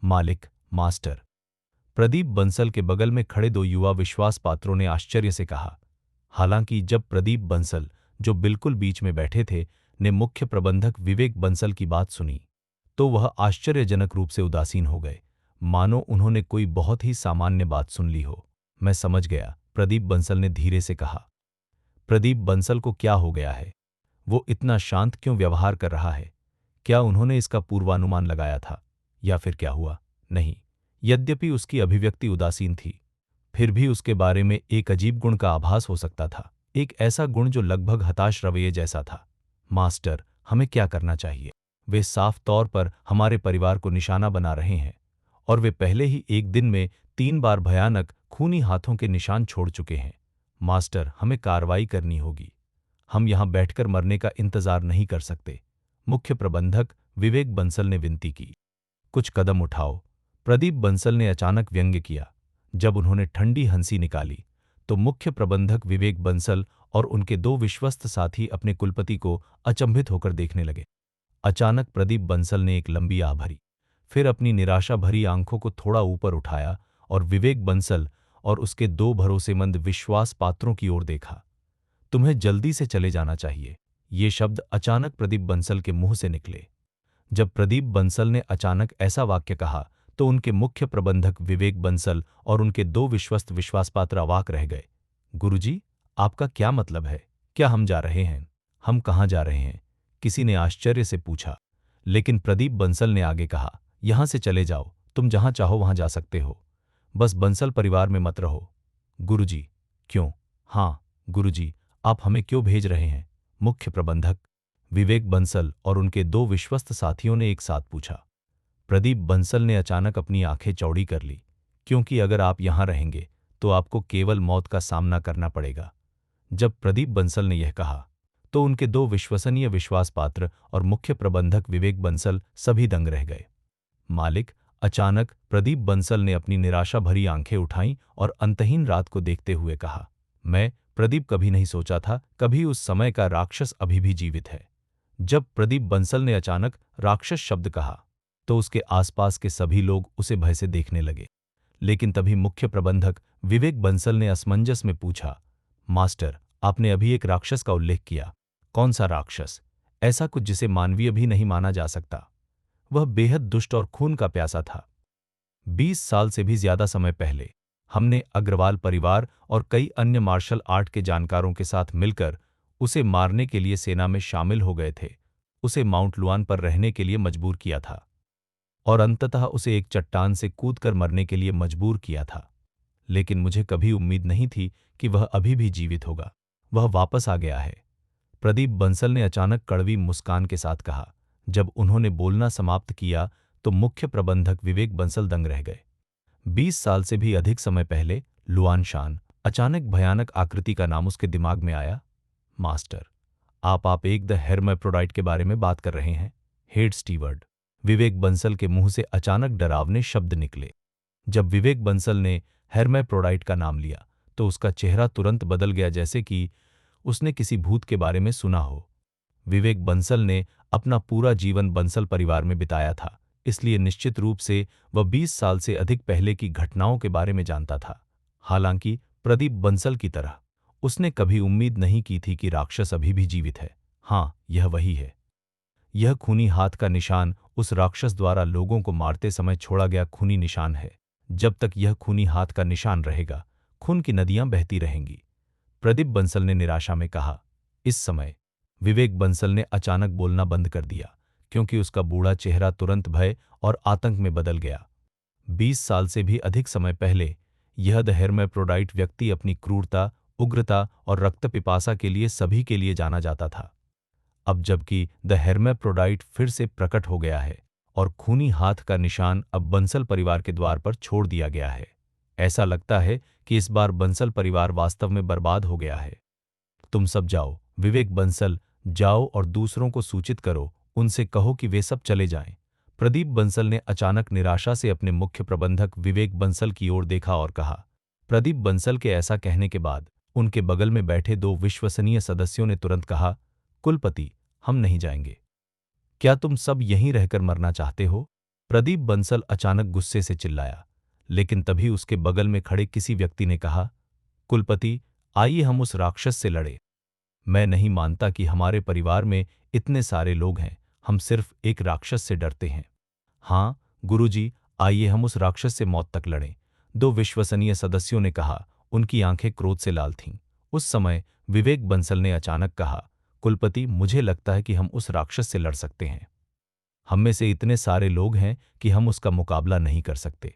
मालिक, मास्टर। प्रदीप बंसल के बगल में खड़े दो युवा विश्वास पात्रों ने आश्चर्य से कहा। हालांकि जब प्रदीप बंसल, जो बिल्कुल बीच में बैठे थे, ने मुख्य प्रबंधक विवेक बंसल की बात सुनी, तो वह आश्चर्यजनक रूप से उदासीन हो गए, मानो उन्होंने कोई बहुत ही सामान्य बात सुन ली हो। मैं समझ गया, प्रदीप बंसल ने धीरे से कहा। प्रदीप बंसल को क्या हो गया है? वो इतना शांत क्यों व्यवहार कर रहा है? क्या उन्होंने इसका पूर्वानुमान लगाया था, या फिर क्या हुआ? नहीं। यद्यपि उसकी अभिव्यक्ति उदासीन थी, फिर भी उसके बारे में एक अजीब गुण का आभास हो सकता था, एक ऐसा गुण जो लगभग हताश रवैये जैसा था। मास्टर, हमें क्या करना चाहिए? वे साफ तौर पर हमारे परिवार को निशाना बना रहे हैं, और वे पहले ही एक दिन में 3 बार भयानक खूनी हाथों के निशान छोड़ चुके हैं। मास्टर, हमें कार्रवाई करनी होगी। हम यहां बैठकर मरने का इंतजार नहीं कर सकते। मुख्य प्रबंधक विवेक बंसल ने विनती की। कुछ कदम उठाओ, प्रदीप बंसल ने अचानक व्यंग्य किया। जब उन्होंने ठंडी हंसी निकाली, तो मुख्य प्रबंधक विवेक बंसल और उनके दो विश्वस्त साथी अपने कुलपति को अचंभित होकर देखने लगे। अचानक प्रदीप बंसल ने एक लंबी आह भरी, फिर अपनी निराशा भरी आंखों को थोड़ा ऊपर उठाया और विवेक बंसल और उसके दो भरोसेमंद विश्वास पात्रों की ओर देखा। तुम्हें जल्दी से चले जाना चाहिए। ये शब्द अचानक प्रदीप बंसल के मुंह से निकले। जब प्रदीप बंसल ने अचानक ऐसा वाक्य कहा, तो उनके मुख्य प्रबंधक विवेक बंसल और उनके दो विश्वस्त विश्वासपात्र अवाक रह गए। गुरुजी, आपका क्या मतलब है? क्या हम जा रहे हैं? हम कहाँ जा रहे हैं? किसी ने आश्चर्य से पूछा। लेकिन प्रदीप बंसल ने आगे कहा, यहां से चले जाओ, तुम जहां चाहो वहां जा सकते हो, बस बंसल परिवार में मत रहो। गुरुजी, क्यों? हाँ, गुरुजी, आप हमें क्यों भेज रहे हैं? मुख्य प्रबंधक विवेक बंसल और उनके दो विश्वस्त साथियों ने एक साथ पूछा। प्रदीप बंसल ने अचानक अपनी आंखें चौड़ी कर ली, क्योंकि अगर आप यहां रहेंगे तो आपको केवल मौत का सामना करना पड़ेगा। जब प्रदीप बंसल ने यह कहा, तो उनके दो विश्वसनीय विश्वासपात्र और मुख्य प्रबंधक विवेक बंसल सभी दंग रह गए। मालिक, अचानक प्रदीप बंसल ने अपनी निराशा भरी आंखें उठाईं और अंतहीन रात को देखते हुए कहा, मैं, प्रदीप, कभी नहीं सोचा था कभी उस समय का राक्षस अभी भी जीवित है। जब प्रदीप बंसल ने अचानक राक्षस शब्द कहा, तो उसके आसपास के सभी लोग उसे भय से देखने लगे। लेकिन तभी मुख्य प्रबंधक विवेक बंसल ने असमंजस में पूछा, मास्टर, आपने अभी एक राक्षस का उल्लेख किया। कौन सा राक्षस? ऐसा कुछ जिसे मानवीय भी नहीं माना जा सकता। वह बेहद दुष्ट और खून का प्यासा था। 20 साल से भी ज्यादा समय पहले हमने अग्रवाल परिवार और कई अन्य मार्शल आर्ट के जानकारों के साथ मिलकर उसे मारने के लिए सेना में शामिल हो गए थे। उसे माउंट लुआन पर रहने के लिए मजबूर किया था और अंततः उसे एक चट्टान से कूदकर मरने के लिए मजबूर किया था। लेकिन मुझे कभी उम्मीद नहीं थी कि वह अभी भी जीवित होगा। वह वापस आ गया है। प्रदीप बंसल ने अचानक कड़वी मुस्कान के साथ कहा। जब उन्होंने बोलना समाप्त किया, तो मुख्य प्रबंधक विवेक बंसल दंग रह गए। 20 साल से भी अधिक समय पहले लुआनशान, अचानक भयानक आकृति का नाम उसके दिमाग में आया। मास्टर, आप एक द हेर्माफ्रोडाइट के बारे में बात कर रहे हैं? हेड स्टीवर्ड विवेक बंसल के मुंह से अचानक डरावने शब्द निकले। जब विवेक बंसल ने हेर्माफ्रोडाइट का नाम लिया, तो उसका चेहरा तुरंत बदल गया, जैसे कि उसने किसी भूत के बारे में सुना हो। विवेक बंसल ने अपना पूरा जीवन बंसल परिवार में बिताया था, इसलिए निश्चित रूप से वह 20 साल से अधिक पहले की घटनाओं के बारे में जानता था। हालांकि प्रदीप बंसल की तरह उसने कभी उम्मीद नहीं की थी कि राक्षस अभी भी जीवित है। हाँ, यह वही है। यह खूनी हाथ का निशान उस राक्षस द्वारा लोगों को मारते समय छोड़ा गया खूनी निशान है। जब तक यह खूनी हाथ का निशान रहेगा, खून की नदियां बहती रहेंगी। प्रदीप बंसल ने निराशा में कहा। इस समय विवेक बंसल ने अचानक बोलना बंद कर दिया, क्योंकि उसका बूढ़ा चेहरा तुरंत भय और आतंक में बदल गया। 20 साल से भी अधिक समय पहले यह द हेर्माफ्रोडाइट व्यक्ति अपनी क्रूरता, उग्रता और रक्त पिपासा के लिए सभी के लिए जाना जाता था। अब जबकि द हेर्माफ्रोडाइट फिर से प्रकट हो गया है और खूनी हाथ का निशान अब बंसल परिवार के द्वार पर छोड़ दिया गया है, ऐसा लगता है कि इस बार बंसल परिवार वास्तव में बर्बाद हो गया है। तुम सब जाओ, विवेक बंसल, जाओ और दूसरों को सूचित करो, उनसे कहो कि वे सब चले जाएं। प्रदीप बंसल ने अचानक निराशा से अपने मुख्य प्रबंधक विवेक बंसल की ओर देखा और कहा। प्रदीप बंसल के ऐसा कहने के बाद उनके बगल में बैठे दो विश्वसनीय सदस्यों ने तुरंत कहा, कुलपति, हम नहीं जाएंगे। क्या तुम सब यहीं रहकर मरना चाहते हो? प्रदीप बंसल अचानक गुस्से से चिल्लाया, लेकिन तभी उसके बगल में खड़े किसी व्यक्ति ने कहा, कुलपति, आइए हम उस राक्षस से लड़ें। मैं नहीं मानता कि हमारे परिवार में इतने सारे लोग हैं, हम सिर्फ एक राक्षस से डरते हैं। हाँ, गुरुजी, आइए हम उस राक्षस से मौत तक लड़ें, दो विश्वसनीय सदस्यों ने कहा, उनकी आंखें क्रोध से लाल थीं। उस समय विवेक बंसल ने अचानक कहा, कुलपति, मुझे लगता है कि हम उस राक्षस से लड़ सकते हैं। हम में से इतने सारे लोग हैं कि हम उसका मुकाबला नहीं कर सकते।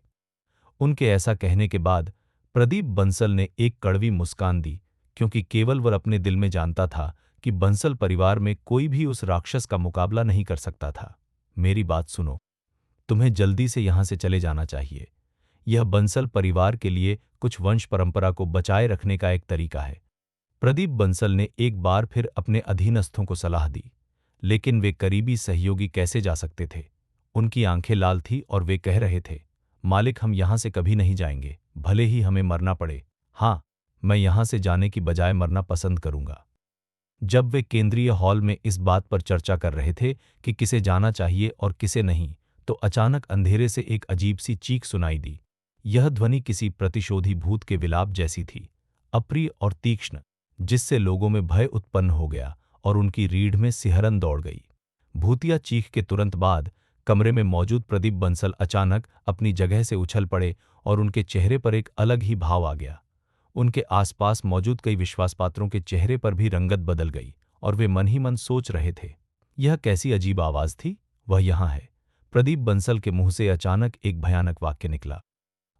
उनके ऐसा कहने के बाद प्रदीप बंसल ने एक कड़वी मुस्कान दी, क्योंकि केवल वह अपने दिल में जानता था कि बंसल परिवार में कोई भी उस राक्षस का मुकाबला नहीं कर सकता था। मेरी बात सुनो, तुम्हें जल्दी से यहां से चले जाना चाहिए। यह बंसल परिवार के लिए कुछ वंश परंपरा को बचाए रखने का एक तरीका है। प्रदीप बंसल ने एक बार फिर अपने अधीनस्थों को सलाह दी, लेकिन वे करीबी सहयोगी कैसे जा सकते थे? उनकी आंखें लाल थी और वे कह रहे थे, मालिक, हम यहां से कभी नहीं जाएंगे, भले ही हमें मरना पड़े। हाँ, मैं यहां से जाने की बजाय मरना पसंद करूंगा। जब वे केंद्रीय हॉल में इस बात पर चर्चा कर रहे थे कि किसे जाना चाहिए और किसे नहीं, तो अचानक अंधेरे से एक अजीब सी चीख सुनाई दी। यह ध्वनि किसी प्रतिशोधी भूत के विलाप जैसी थी, अप्रिय और तीक्ष्ण, जिससे लोगों में भय उत्पन्न हो गया और उनकी रीढ़ में सिहरन दौड़ गई। भूतिया चीख के तुरंत बाद कमरे में मौजूद प्रदीप बंसल अचानक अपनी जगह से उछल पड़े और उनके चेहरे पर एक अलग ही भाव आ गया। उनके आसपास मौजूद कई विश्वासपात्रों के चेहरे पर भी रंगत बदल गई और वे मन ही मन सोच रहे थे, यह कैसी अजीब आवाज थी? वह यहाँ है। प्रदीप बंसल के मुंह से अचानक एक भयानक वाक्य निकला।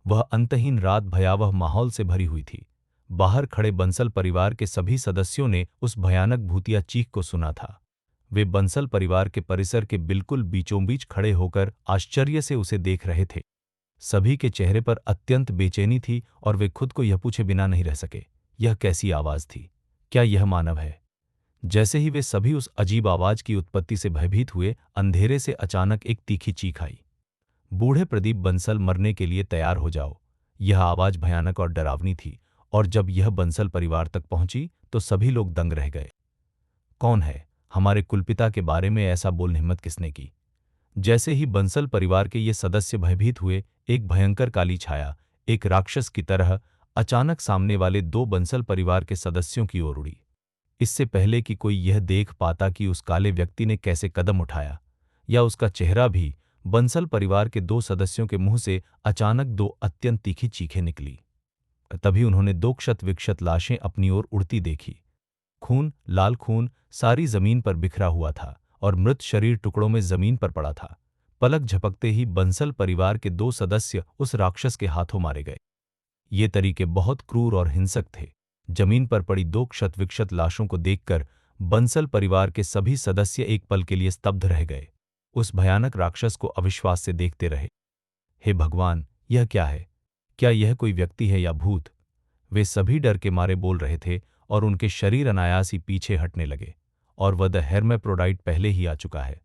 वह अंतहीन रात भयावह माहौल से भरी हुई थी। बाहर खड़े बंसल परिवार के सभी सदस्यों ने उस भयानक भूतिया चीख को सुना था। वे बंसल परिवार के परिसर के बिल्कुल बीचोंबीच खड़े होकर आश्चर्य से उसे देख रहे थे। सभी के चेहरे पर अत्यंत बेचैनी थी और वे खुद को यह पूछे बिना नहीं रह सके, यह कैसी आवाज थी? क्या यह मानव है? जैसे ही वे सभी उस अजीब आवाज की उत्पत्ति से भयभीत हुए, अंधेरे से अचानक एक तीखी चीख आई। बूढ़े प्रदीप बंसल, मरने के लिए तैयार हो जाओ। यह आवाज भयानक और डरावनी थी, और जब यह बंसल परिवार तक पहुंची तो सभी लोग दंग रह गए। कौन है? हमारे कुलपिता के बारे में ऐसा बोलने हिम्मत किसने की? जैसे ही बंसल परिवार के ये सदस्य भयभीत हुए, एक भयंकर काली छाया, एक राक्षस की तरह, अचानक सामने वाले दो बंसल परिवार के सदस्यों की ओर उड़ी। इससे पहले कि कोई यह देख पाता कि उस काले व्यक्ति ने कैसे कदम उठाया या उसका चेहरा भी, बंसल परिवार के दो सदस्यों के मुंह से अचानक दो अत्यंत तीखी चीखें निकली। तभी उन्होंने दो क्षत विक्षत लाशें अपनी ओर उड़ती देखी। खून, लाल खून, सारी जमीन पर बिखरा हुआ था और मृत शरीर टुकड़ों में जमीन पर पड़ा था। पलक झपकते ही बंसल परिवार के दो सदस्य उस राक्षस के हाथों मारे गए। ये तरीके बहुत क्रूर और हिंसक थे। जमीन पर पड़ी दो क्षत विक्षत लाशों को देखकर बंसल परिवार के सभी सदस्य एक पल के लिए स्तब्ध रह गए। उस भयानक राक्षस को अविश्वास से देखते रहे। हे भगवान, यह क्या है? क्या यह कोई व्यक्ति है या भूत? वे सभी डर के मारे बोल रहे थे और उनके शरीर अनायास ही पीछे हटने लगे। और वह द हेर्मेप्रोडाइट पहले ही आ चुका है।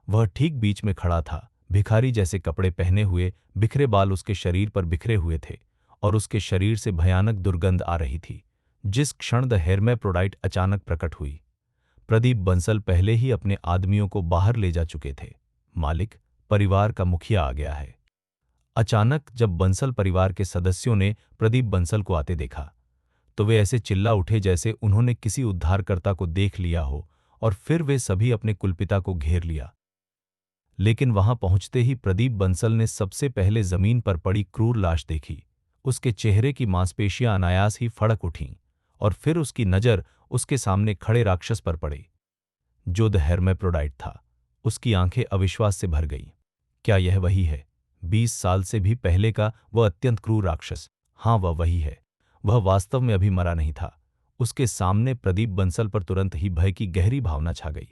वह ठीक बीच में खड़ा था, भिखारी जैसे कपड़े पहने हुए, बिखरे बाल उसके शरीर पर बिखरे हुए थे और उसके शरीर से भयानक दुर्गंध आ रही थी। जिस क्षण द हेर्मेप्रोडाइट अचानक प्रकट हुई, प्रदीप बंसल पहले ही अपने आदमियों को बाहर ले जा चुके थे। मालिक, परिवार का मुखिया आ गया है। अचानक जब बंसल परिवार के सदस्यों ने प्रदीप बंसल को आते देखा, तो वे ऐसे चिल्ला उठे जैसे उन्होंने किसी उद्धारकर्ता को देख लिया हो, और फिर वे सभी अपने कुलपिता को घेर लिया। लेकिन वहां पहुंचते ही प्रदीप बंसल ने सबसे पहले जमीन पर पड़ी क्रूर लाश देखी। उसके चेहरे की मांसपेशियां अनायास ही फड़क उठीं और फिर उसकी नजर उसके सामने खड़े राक्षस पर पड़ी, जो द हेर्मेप्रोडाइट था। उसकी आंखें अविश्वास से भर गईं। क्या यह वही है? 20 साल से भी पहले का वह अत्यंत क्रूर राक्षस? हाँ, वह वही है। वह वास्तव में अभी मरा नहीं था। उसके सामने प्रदीप बंसल पर तुरंत ही भय की गहरी भावना छा गई।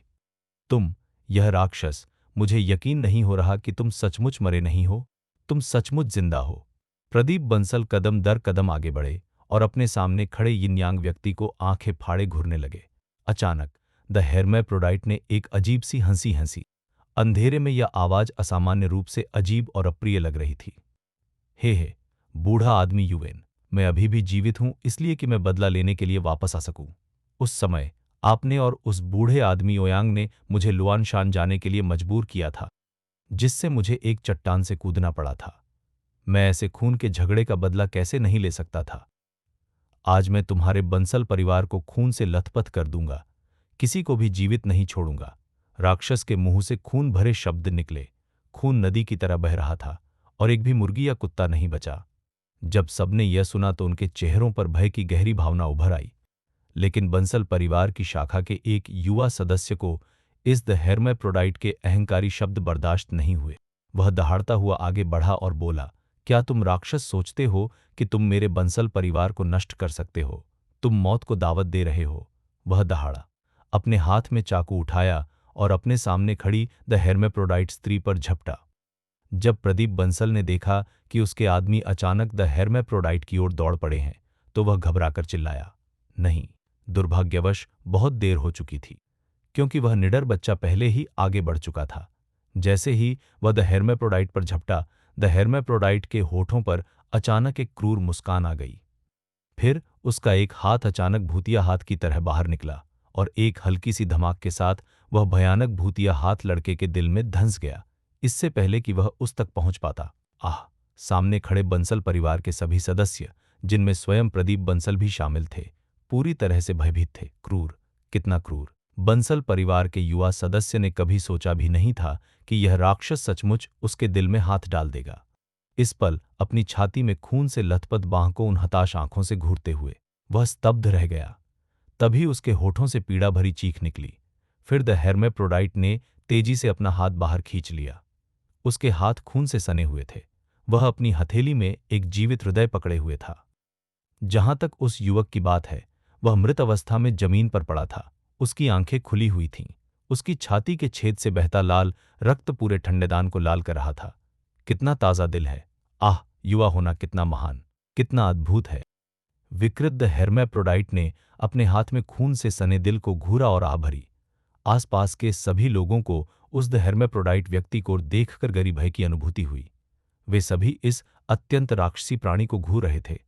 तुम, यह राक्षस, मुझे यकीन नहीं हो रहा कि तुम सचमुच मरे नहीं हो। तुम सचमुच जिंदा हो। प्रदीप बंसल कदम दर कदम आगे बढ़े और अपने सामने खड़े यिन यांग व्यक्ति को आंखें फाड़े घूरने लगे। अचानक द हेर्मेप्रोडाइट ने एक अजीब सी हंसी हंसी। अंधेरे में यह आवाज असामान्य रूप से अजीब और अप्रिय लग रही थी। हे, बूढ़ा आदमी युवेन, मैं अभी भी जीवित हूं इसलिए कि मैं बदला लेने के लिए वापस आ सकूं। उस समय आपने और उस बूढ़े आदमी ओयांग ने मुझे लुआनशान जाने के लिए मजबूर किया था। जिससे मुझे एक चट्टान से कूदना पड़ा था। मैं ऐसे खून के झगड़े का बदला कैसे नहीं ले सकता था। आज मैं तुम्हारे बंसल परिवार को खून से लथपथ कर दूंगा, किसी को भी जीवित नहीं छोड़ूंगा। राक्षस के मुंह से खून भरे शब्द निकले। खून नदी की तरह बह रहा था और एक भी मुर्गी या कुत्ता नहीं बचा। जब सबने यह सुना तो उनके चेहरों पर भय की गहरी भावना उभर आई। लेकिन बंसल परिवार की शाखा के एक युवा सदस्य को इस द हेर्मेप्रोडाइट के अहंकारी शब्द बर्दाश्त नहीं हुए। वह दहाड़ता हुआ आगे बढ़ा और बोला, क्या तुम राक्षस सोचते हो कि तुम मेरे बंसल परिवार को नष्ट कर सकते हो? तुम मौत को दावत दे रहे हो। वह दहाड़ा, अपने हाथ में चाकू उठाया और अपने सामने खड़ी द हेर्मेप्रोडाइट स्त्री पर झपटा। जब प्रदीप बंसल ने देखा कि उसके आदमी अचानक द हेर्मेप्रोडाइट की ओर दौड़ पड़े हैं, तो वह घबराकर चिल्लाया, नहीं। दुर्भाग्यवश बहुत देर हो चुकी थी, क्योंकि वह निडर बच्चा पहले ही आगे बढ़ चुका था। जैसे ही वह द हेर्मेप्रोडाइट पर झपटा, द हेर्मेप्रोडाइट के होठों पर अचानक एक क्रूर मुस्कान आ गई। फिर उसका एक हाथ अचानक भूतिया हाथ की तरह बाहर निकला और एक हल्की सी धमाक के साथ वह भयानक भूतिया हाथ लड़के के दिल में धंस गया, इससे पहले कि वह उस तक पहुंच पाता। आह! सामने खड़े बंसल परिवार के सभी सदस्य, जिनमें स्वयं प्रदीप बंसल भी शामिल थे, पूरी तरह से भयभीत थे। क्रूर, कितना क्रूर! बंसल परिवार के युवा सदस्य ने कभी सोचा भी नहीं था कि यह राक्षस सचमुच उसके दिल में हाथ डाल देगा। इस पल अपनी छाती में खून से लथपथ बांह को उन हताश आंखों से घूरते हुए वह स्तब्ध रह गया। तभी उसके होठों से पीड़ा भरी चीख निकली। फिर द हेर्मेप्रोडाइट ने तेजी से अपना हाथ बाहर खींच लिया। उसके हाथ खून से सने हुए थे। वह अपनी हथेली में एक जीवित हृदय पकड़े हुए था। जहां तक उस युवक की बात है, वह मृत अवस्था में जमीन पर पड़ा था। उसकी आंखें खुली हुई थीं। उसकी छाती के छेद से बहता लाल रक्त पूरे ठंडेदान को लाल कर रहा था। कितना ताज़ा दिल है! आह! युवा होना कितना महान, कितना अद्भुत है! विकृत हेर्मेप्रोडाइट ने अपने हाथ में खून से सने दिल को घूरा और आह भरी। आसपास के सभी लोगों को उस हेर्मेप्रोडाइट व्यक्ति को देखकर गहरी भय की अनुभूति हुई। वे सभी इस अत्यंत राक्षसी प्राणी को घूर रहे थे।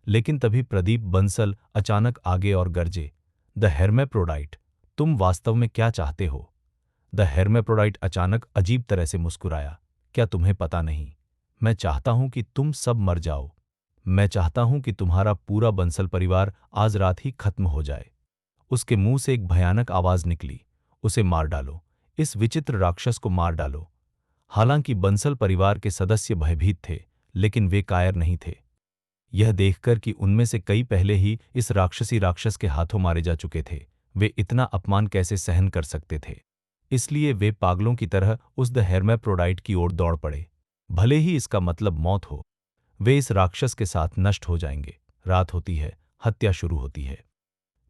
लेकिन तभी प्रदीप बंसल अचानक आगे और गरजे, द हेर्मेप्रोडाइट, तुम वास्तव में क्या चाहते हो? द हेर्मेप्रोडाइट अचानक अजीब तरह से मुस्कुराया, क्या तुम्हें पता नहीं? मैं चाहता हूं कि तुम सब मर जाओ। मैं चाहता हूं कि तुम्हारा पूरा बंसल परिवार आज रात ही खत्म हो जाए। उसके मुंह से एक भयानक आवाज निकली, उसे मार डालो, इस विचित्र राक्षस को मार डालो। हालांकि बंसल परिवार के सदस्य भयभीत थे, लेकिन वे कायर नहीं थे। यह देखकर कि उनमें से कई पहले ही इस राक्षसी राक्षस के हाथों मारे जा चुके थे, वे इतना अपमान कैसे सहन कर सकते थे। इसलिए वे पागलों की तरह उस द हेर्मेप्रोडाइट की ओर दौड़ पड़े। भले ही इसका मतलब मौत हो, वे इस राक्षस के साथ नष्ट हो जाएंगे। रात होती है, हत्या शुरू होती है।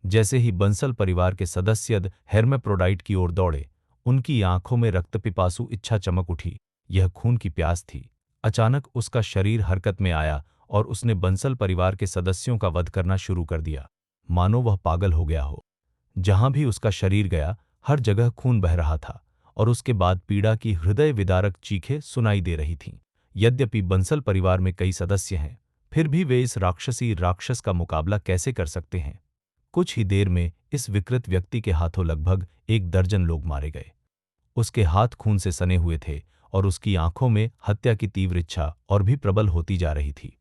जैसे ही बंसल परिवार के सदस्य द हेर्मेप्रोडाइट की ओर दौड़े, उनकी आंखों में रक्तपिपासु इच्छा चमक उठी। यह खून की प्यास थी। अचानक उसका शरीर हरकत में आया और उसने बंसल परिवार के सदस्यों का वध करना शुरू कर दिया, मानो वह पागल हो गया हो। जहां भी उसका शरीर गया, हर जगह खून बह रहा था और उसके बाद पीड़ा की हृदय विदारक चीखें सुनाई दे रही थीं। यद्यपि बंसल परिवार में कई सदस्य हैं, फिर भी वे इस राक्षसी राक्षस का मुकाबला कैसे कर सकते हैं? कुछ ही देर में इस विकृत व्यक्ति के हाथों लगभग 1 दर्जन लोग मारे गए। उसके हाथ खून से सने हुए थे और उसकी आंखों में हत्या की तीव्र इच्छा और भी प्रबल होती जा रही थी।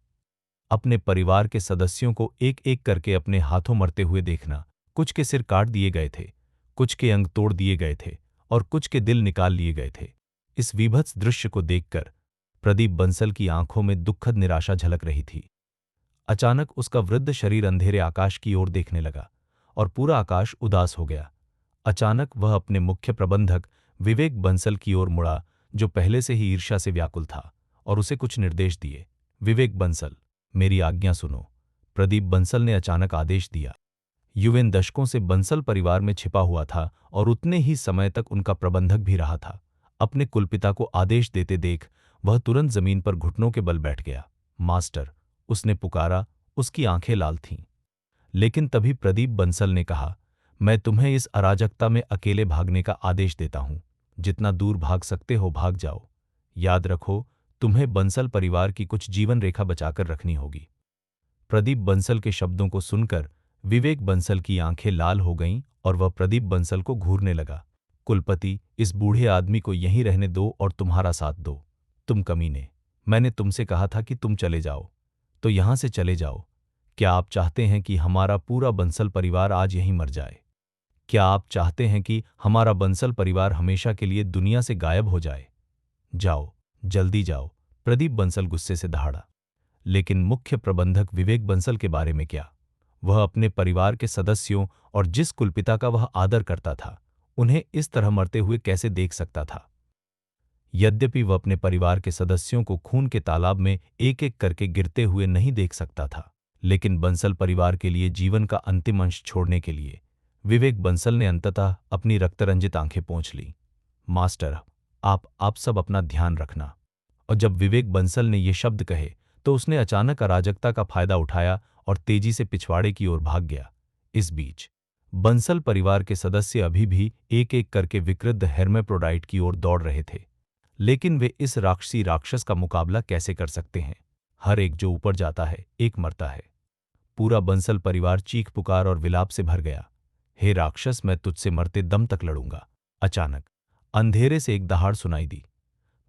अपने परिवार के सदस्यों को एक-एक करके अपने हाथों मरते हुए देखना, कुछ के सिर काट दिए गए थे, कुछ के अंग तोड़ दिए गए थे और कुछ के दिल निकाल लिए गए थे। इस वीभत्स दृश्य को देखकर प्रदीप बंसल की आंखों में दुखद निराशा झलक रही थी। अचानक उसका वृद्ध शरीर अंधेरे आकाश की ओर देखने लगा और पूरा आकाश उदास हो गया। अचानक वह अपने मुख्य प्रबंधक विवेक बंसल की ओर मुड़ा, जो पहले से ही ईर्ष्या से व्याकुल था, और उसे कुछ निर्देश दिए। विवेक बंसल, मेरी आज्ञा सुनो, प्रदीप बंसल ने अचानक आदेश दिया। युवेन दशकों से बंसल परिवार में छिपा हुआ था और उतने ही समय तक उनका प्रबंधक भी रहा था। अपने कुलपिता को आदेश देते देख वह तुरंत जमीन पर घुटनों के बल बैठ गया। मास्टर, उसने पुकारा, उसकी आंखें लाल थीं। लेकिन तभी प्रदीप बंसल ने कहा, मैं तुम्हें इस अराजकता में अकेले भागने का आदेश देता हूं। जितना दूर भाग सकते हो भाग जाओ। याद रखो, तुम्हें बंसल परिवार की कुछ जीवन रेखा बचाकर रखनी होगी। प्रदीप बंसल के शब्दों को सुनकर विवेक बंसल की आंखें लाल हो गईं और वह प्रदीप बंसल को घूरने लगा। कुलपति, इस बूढ़े आदमी को यहीं रहने दो और तुम्हारा साथ दो। तुम कमीने, मैंने तुमसे कहा था कि तुम चले जाओ, तो यहां से चले जाओ। क्या आप चाहते हैं कि हमारा पूरा बंसल परिवार आज यहीं मर जाए? क्या आप चाहते हैं कि हमारा बंसल परिवार हमेशा के लिए दुनिया से गायब हो जाए? जाओ, जल्दी जाओ, प्रदीप बंसल गुस्से से दहाड़ा। लेकिन मुख्य प्रबंधक विवेक बंसल के बारे में क्या? वह अपने परिवार के सदस्यों और जिस कुलपिता का वह आदर करता था, उन्हें इस तरह मरते हुए कैसे देख सकता था? यद्यपि वह अपने परिवार के सदस्यों को खून के तालाब में एक-एक करके गिरते हुए नहीं देख सकता था, लेकिन बंसल परिवार के लिए जीवन का अंतिम अंश छोड़ने के लिए विवेक बंसल ने अंततः अपनी रक्तरंजित आंखें पोंछ लीं। मास्टर, आप सब अपना ध्यान रखना। और जब विवेक बंसल ने ये शब्द कहे, तो उसने अचानक अराजकता का फायदा उठाया और तेजी से पिछवाड़े की ओर भाग गया। इस बीच बंसल परिवार के सदस्य अभी भी एक-एक करके विकृत हेर्मेप्रोडाइट की ओर दौड़ रहे थे। लेकिन वे इस राक्षसी राक्षस का मुकाबला कैसे कर सकते हैं? हर एक जो ऊपर जाता है, एक मरता है। पूरा बंसल परिवार चीख पुकार और विलाप से भर गया। हे राक्षस, मैं तुझसे मरते दम तक लड़ूंगा। अचानक अंधेरे से एक दहाड़ सुनाई दी।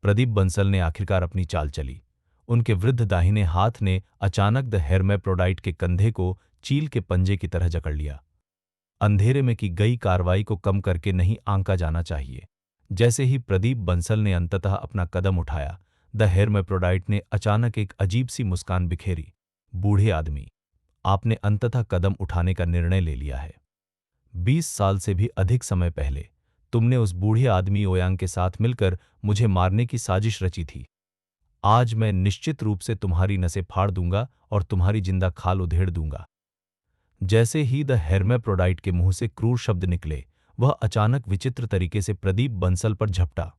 प्रदीप बंसल ने आखिरकार अपनी चाल चली। उनके वृद्ध दाहिने हाथ ने अचानक द हेर्मेप्रोडाइट के कंधे को चील के पंजे की तरह जकड़ लिया। अंधेरे में की गई कार्रवाई को कम करके नहीं आंका जाना चाहिए। जैसे ही प्रदीप बंसल ने अंततः अपना कदम उठाया, द हेर्मेप्रोडाइट ने अचानक एक अजीब सी मुस्कान बिखेरी। बूढ़े आदमी, आपने अंततः कदम उठाने का निर्णय ले लिया है। 20 साल से भी अधिक समय पहले तुमने उस बूढ़े आदमी ओयांग के साथ मिलकर मुझे मारने की साजिश रची थी। आज मैं निश्चित रूप से तुम्हारी नसें फाड़ दूंगा और तुम्हारी जिंदा खाल उधेड़ दूंगा। जैसे ही द हेर्मेप्रोडाइट के मुंह से क्रूर शब्द निकले, वह अचानक विचित्र तरीके से प्रदीप बंसल पर झपटा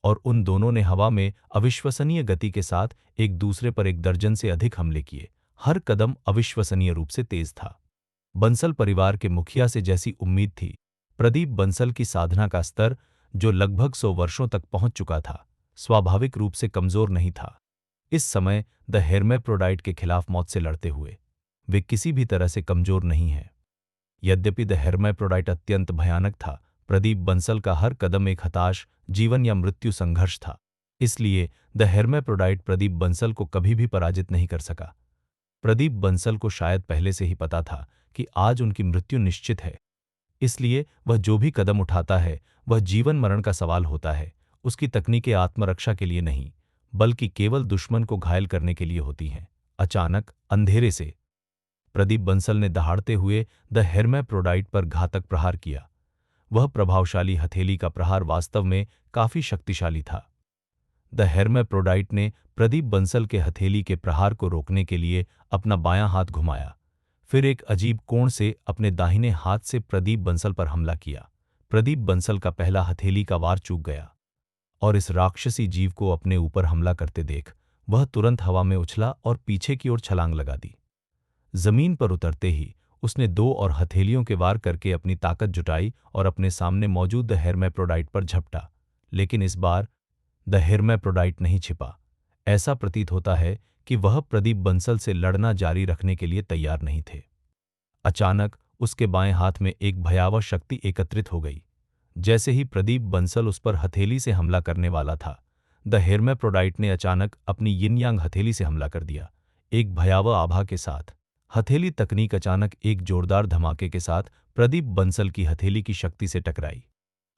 और उन दोनों ने हवा में अविश्वसनीय गति के साथ एक दूसरे पर एक दर्जन से अधिक हमले किए। हर कदम अविश्वसनीय रूप से तेज था। बंसल परिवार के मुखिया से जैसी उम्मीद थी, प्रदीप बंसल की साधना का स्तर, जो लगभग 100 वर्षों तक पहुंच चुका था, स्वाभाविक रूप से कमजोर नहीं था। इस समय द हेर्मेप्रोडाइट के खिलाफ मौत से लड़ते हुए वे किसी भी तरह से कमजोर नहीं हैं। यद्यपि द हेर्मेप्रोडाइट अत्यंत भयानक था, प्रदीप बंसल का हर कदम एक हताश जीवन या मृत्यु संघर्ष था। इसलिए द हेर्मेप्रोडाइट प्रदीप बंसल को कभी भी पराजित नहीं कर सका। प्रदीप बंसल को शायद पहले से ही पता था कि आज उनकी मृत्यु निश्चित है। इसलिए वह जो भी कदम उठाता है, वह जीवन मरण का सवाल होता है। उसकी तकनीकें आत्मरक्षा के लिए नहीं, बल्कि केवल दुश्मन को घायल करने के लिए होती हैं। अचानक अंधेरे से प्रदीप बंसल ने दहाड़ते हुए द हेर्मेप्रोडाइट पर घातक प्रहार किया। वह प्रभावशाली हथेली का प्रहार वास्तव में काफी शक्तिशाली था। द हेर्मेप्रोडाइट ने प्रदीप बंसल के हथेली के प्रहार को रोकने के लिए अपना बायां हाथ घुमाया, फिर एक अजीब कोण से अपने दाहिने हाथ से प्रदीप बंसल पर हमला किया। प्रदीप बंसल का पहला हथेली का वार चूक गया और इस राक्षसी जीव को अपने ऊपर हमला करते देख वह तुरंत हवा में उछला और पीछे की ओर छलांग लगा दी। जमीन पर उतरते ही उसने 2 और हथेलियों के वार करके अपनी ताकत जुटाई और अपने सामने मौजूद द हेर्मेप्रोडाइट पर झपटा। लेकिन इस बार द हेर्मेप्रोडाइट नहीं छिपा। ऐसा प्रतीत होता है कि वह प्रदीप बंसल से लड़ना जारी रखने के लिए तैयार नहीं थे। अचानक उसके बाएं हाथ में एक भयावह शक्ति एकत्रित हो गई। जैसे ही प्रदीप बंसल उस पर हथेली से हमला करने वाला था, द हेर्मेप्रोडाइट ने अचानक अपनी यिन यांग हथेली से हमला कर दिया। एक भयावह आभा के साथ हथेली तकनीक अचानक एक जोरदार धमाके के साथ प्रदीप बंसल की हथेली की शक्ति से टकराई।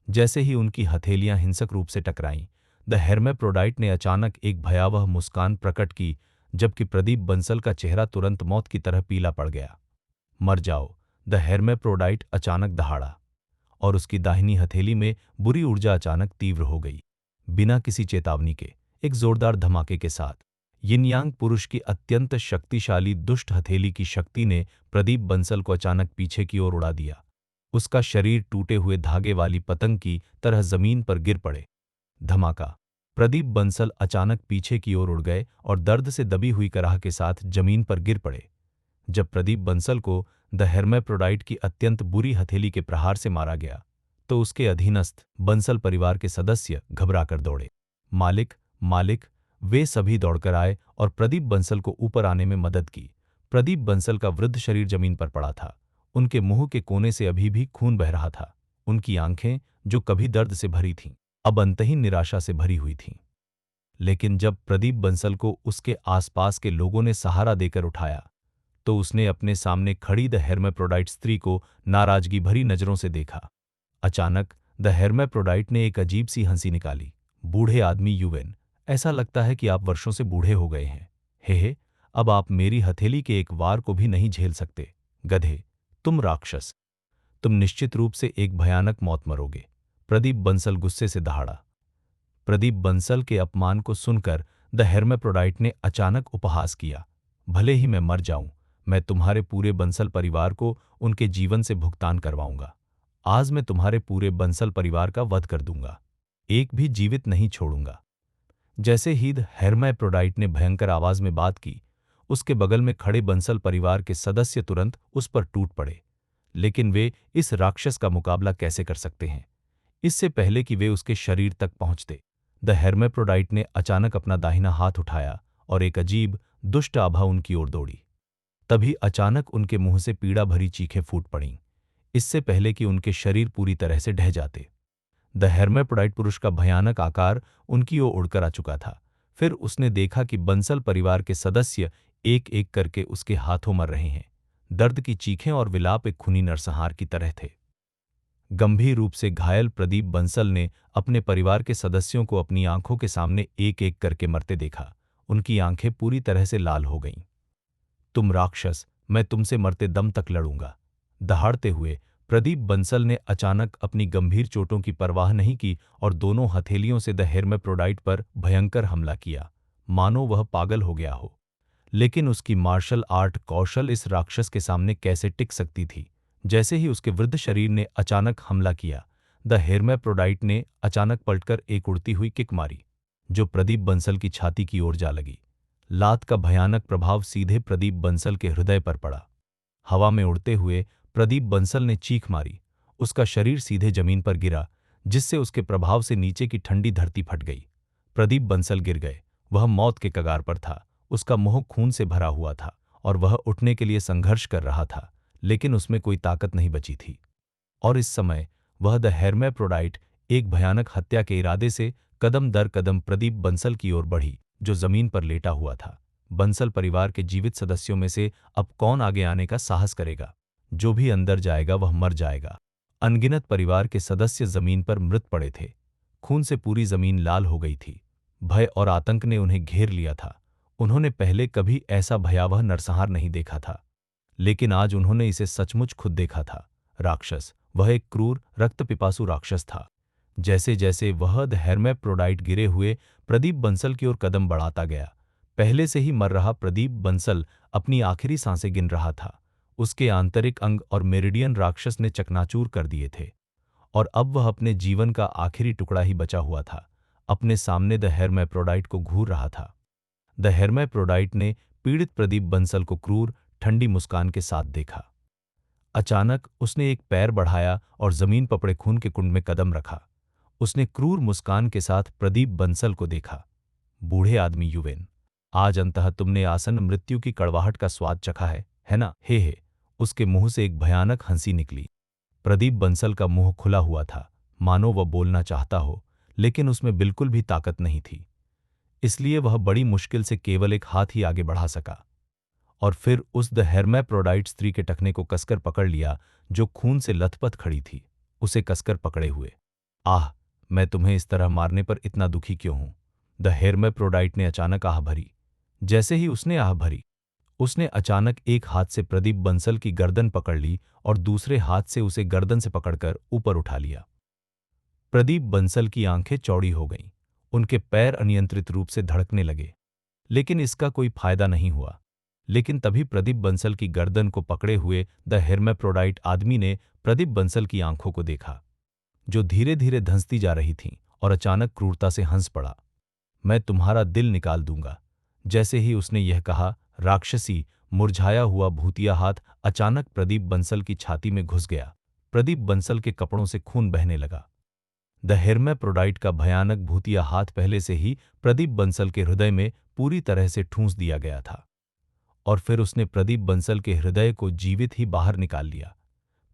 जैसे ही उनकी हथेलियां हिंसक रूप से टकराईं, द हेर्मेप्रोडाइट ने अचानक एक भयावह मुस्कान प्रकट की, जबकि प्रदीप बंसल का चेहरा तुरंत मौत की तरह पीला पड़ गया। मर जाओ, द हेर्मेप्रोडाइट अचानक दहाड़ा और उसकी दाहिनी हथेली में बुरी ऊर्जा अचानक तीव्र हो गई। बिना किसी चेतावनी के एक जोरदार धमाके के साथ यिन यांग पुरुष की अत्यंत शक्तिशाली दुष्ट हथेली की शक्ति ने प्रदीप बंसल को अचानक पीछे की ओर उड़ा दिया। उसका शरीर टूटे हुए धागे वाली पतंग की तरह जमीन पर गिर पड़े। धमाका। प्रदीप बंसल अचानक पीछे की ओर उड़ गए और दर्द से दबी हुई कराह के साथ जमीन पर गिर पड़े। जब प्रदीप बंसल को द हेर्मेप्रोडाइट की अत्यंत बुरी हथेली के प्रहार से मारा गया, तो उसके अधीनस्थ बंसल परिवार के सदस्य घबराकर दौड़े। मालिक, मालिक! वे सभी दौड़कर आए और प्रदीप बंसल को ऊपर आने में मदद की। प्रदीप बंसल का वृद्ध शरीर जमीन पर पड़ा था। उनके मुंह के कोने से अभी भी खून बह रहा था। उनकी आंखें, जो कभी दर्द से भरी थीं, अब अंतहीन निराशा से भरी हुई थीं। लेकिन जब प्रदीप बंसल को उसके आसपास के लोगों ने सहारा देकर उठाया, तो उसने अपने सामने खड़ी द हेर्माफ्रोडाइट स्त्री को नाराजगी भरी नजरों से देखा। अचानक द हेर्माफ्रोडाइट ने एक अजीब सी हंसी निकाली। बूढ़े आदमी यूवेन, ऐसा लगता है कि आप वर्षों से बूढ़े हो गए हैं। हे, अब आप मेरी हथेली के एक वार को भी नहीं झेल सकते। गधे, तुम राक्षस, तुम निश्चित रूप से एक भयानक मौत मरोगे। प्रदीप बंसल गुस्से से दहाड़ा। प्रदीप बंसल के अपमान को सुनकर द हेर्माफ्रोडाइट ने अचानक उपहास किया। भले ही मैं मर जाऊं, मैं तुम्हारे पूरे बंसल परिवार को उनके जीवन से भुगतान करवाऊंगा। आज मैं तुम्हारे पूरे बंसल परिवार का वध कर दूंगा, एक भी जीवित नहीं छोड़ूंगा। जैसे ही द हेर्माफ्रोडाइट ने भयंकर आवाज में बात की, उसके बगल में खड़े बंसल परिवार के सदस्य तुरंत उस पर टूट पड़े। लेकिन वे इस राक्षस का मुकाबला कैसे कर सकते हैं? इससे पहले कि वे उसके शरीर तक पहुंचते, द हेर्माफ्रोडाइट ने अचानक अपना दाहिना हाथ उठाया और एक अजीब, दुष्ट आभा उनकी ओर दौड़ी। तभी अचानक उनके मुंह से पीड़ा भरी चीखें फूट पड़ीं, इससे पहले कि उनके शरीर पूरी तरह से ढह जाते। द हेर्माफ्रोडाइट पुरुष का भयानक आकार उनकी ओर उड़कर आ चुका था। फिर उसने देखा कि बंसल परिवार के सदस्य एक-एक करके उसके हाथों मर रहे हैं। दर्द की चीखें और विलाप एक खूनी नरसंहार की तरह थे। गंभीर रूप से घायल प्रदीप बंसल ने अपने परिवार के सदस्यों को अपनी आंखों के सामने एक-एक करके मरते देखा। उनकी आंखें पूरी तरह से लाल हो गईं। तुम राक्षस, मैं तुमसे मरते दम तक लड़ूंगा। दहाड़ते हुए प्रदीप बंसल ने अचानक अपनी गंभीर चोटों की परवाह नहीं की और दोनों हथेलियों से द हेर्माफ्रोडाइट पर भयंकर हमला किया, मानो वह पागल हो गया हो। लेकिन उसकी मार्शल आर्ट कौशल इस राक्षस के सामने कैसे टिक सकती थी? जैसे ही उसके वृद्ध शरीर ने अचानक हमला किया, द हेर्माफ्रोडाइट ने अचानक पलटकर एक उड़ती हुई किक मारी, जो प्रदीप बंसल की छाती की ओर जा लगी। लात का भयानक प्रभाव सीधे प्रदीप बंसल के हृदय पर पड़ा। हवा में उड़ते हुए प्रदीप बंसल ने चीख मारी। उसका शरीर सीधे जमीन पर गिरा, जिससे उसके प्रभाव से नीचे की ठंडी धरती फट गई। प्रदीप बंसल गिर गए। वह मौत के कगार पर था। उसका मुंह खून से भरा हुआ था और वह उठने के लिए संघर्ष कर रहा था, लेकिन उसमें कोई ताकत नहीं बची थी। और इस समय वह द हेर्माफ्रोडाइट एक भयानक हत्या के इरादे से कदम दर कदम प्रदीप बंसल की ओर बढ़ी, जो जमीन पर लेटा हुआ था। बंसल परिवार के जीवित सदस्यों में से अब कौन आगे आने का साहस करेगा? जो भी अंदर जाएगा वह मर जाएगा। अनगिनत परिवार के सदस्य जमीन पर मृत पड़े थे। खून से पूरी जमीन लाल हो गई थी। भय और आतंक ने उन्हें घेर लिया था। उन्होंने पहले कभी ऐसा भयावह नरसंहार नहीं देखा था, लेकिन आज उन्होंने इसे सचमुच खुद देखा था। राक्षस, वह एक क्रूर, रक्तपिपासु राक्षस था। जैसे जैसे वह द हेर्माफ्रोडाइट गिरे हुए प्रदीप बंसल की ओर कदम बढ़ाता गया, पहले से ही मर रहा प्रदीप बंसल अपनी आखिरी सांसें गिन रहा था। उसके आंतरिक अंग और मेरिडियन राक्षस ने चकनाचूर कर दिए थे, और अब वह अपने जीवन का आखिरी टुकड़ा ही बचा हुआ था। अपने सामने द हेर्माफ्रोडाइट को घूर रहा था। द हेर्माफ्रोडाइट ने पीड़ित प्रदीप बंसल को क्रूर, ठंडी मुस्कान के साथ देखा। अचानक उसने एक पैर बढ़ाया और जमीन पपड़े खून के कुंड में कदम रखा। उसने क्रूर मुस्कान के साथ प्रदीप बंसल को देखा। बूढ़े आदमी यूवेन, आज अंततः तुमने आसन्न मृत्यु की कड़वाहट का स्वाद चखा है ना? हे। उसके मुंह से एक भयानक हंसी निकली। प्रदीप बंसल का मुंह खुला हुआ था, मानो वह बोलना चाहता हो, लेकिन उसमें बिल्कुल भी ताकत नहीं थी। इसलिए वह बड़ी मुश्किल से केवल एक हाथ ही आगे बढ़ा सका, और फिर उस द हेर्माफ्रोडाइट स्त्री के टखने को कसकर पकड़ लिया, जो खून से लथपथ खड़ी थी, उसे कसकर पकड़े हुए। आह, मैं तुम्हें इस तरह मारने पर इतना दुखी क्यों हूं? द हेर्माफ्रोडाइट ने अचानक आह भरी। जैसे ही उसने आह भरी, उसने अचानक एक हाथ से प्रदीप बंसल की गर्दन पकड़ ली और दूसरे हाथ से उसे गर्दन से पकड़कर ऊपर उठा लिया। प्रदीप बंसल की आंखें चौड़ी हो गईं। उनके पैर अनियंत्रित रूप से धड़कने लगे, लेकिन इसका कोई फायदा नहीं हुआ। लेकिन तभी प्रदीप बंसल की गर्दन को पकड़े हुए द हेर्माफ्रोडाइट आदमी ने प्रदीप बंसल की आंखों को देखा, जो धीरे धीरे धंसती जा रही थीं, और अचानक क्रूरता से हंस पड़ा। मैं तुम्हारा दिल निकाल दूंगा। जैसे ही उसने यह कहा, राक्षसी, मुरझाया हुआ भूतिया हाथ अचानक प्रदीप बंसल की छाती में घुस गया। प्रदीप बंसल के कपड़ों से खून बहने लगा। द हेर्माफ्रोडाइट का भयानक भूतिया हाथ पहले से ही प्रदीप बंसल के हृदय में पूरी तरह से ठूंस दिया गया था, और फिर उसने प्रदीप बंसल के हृदय को जीवित ही बाहर निकाल लिया।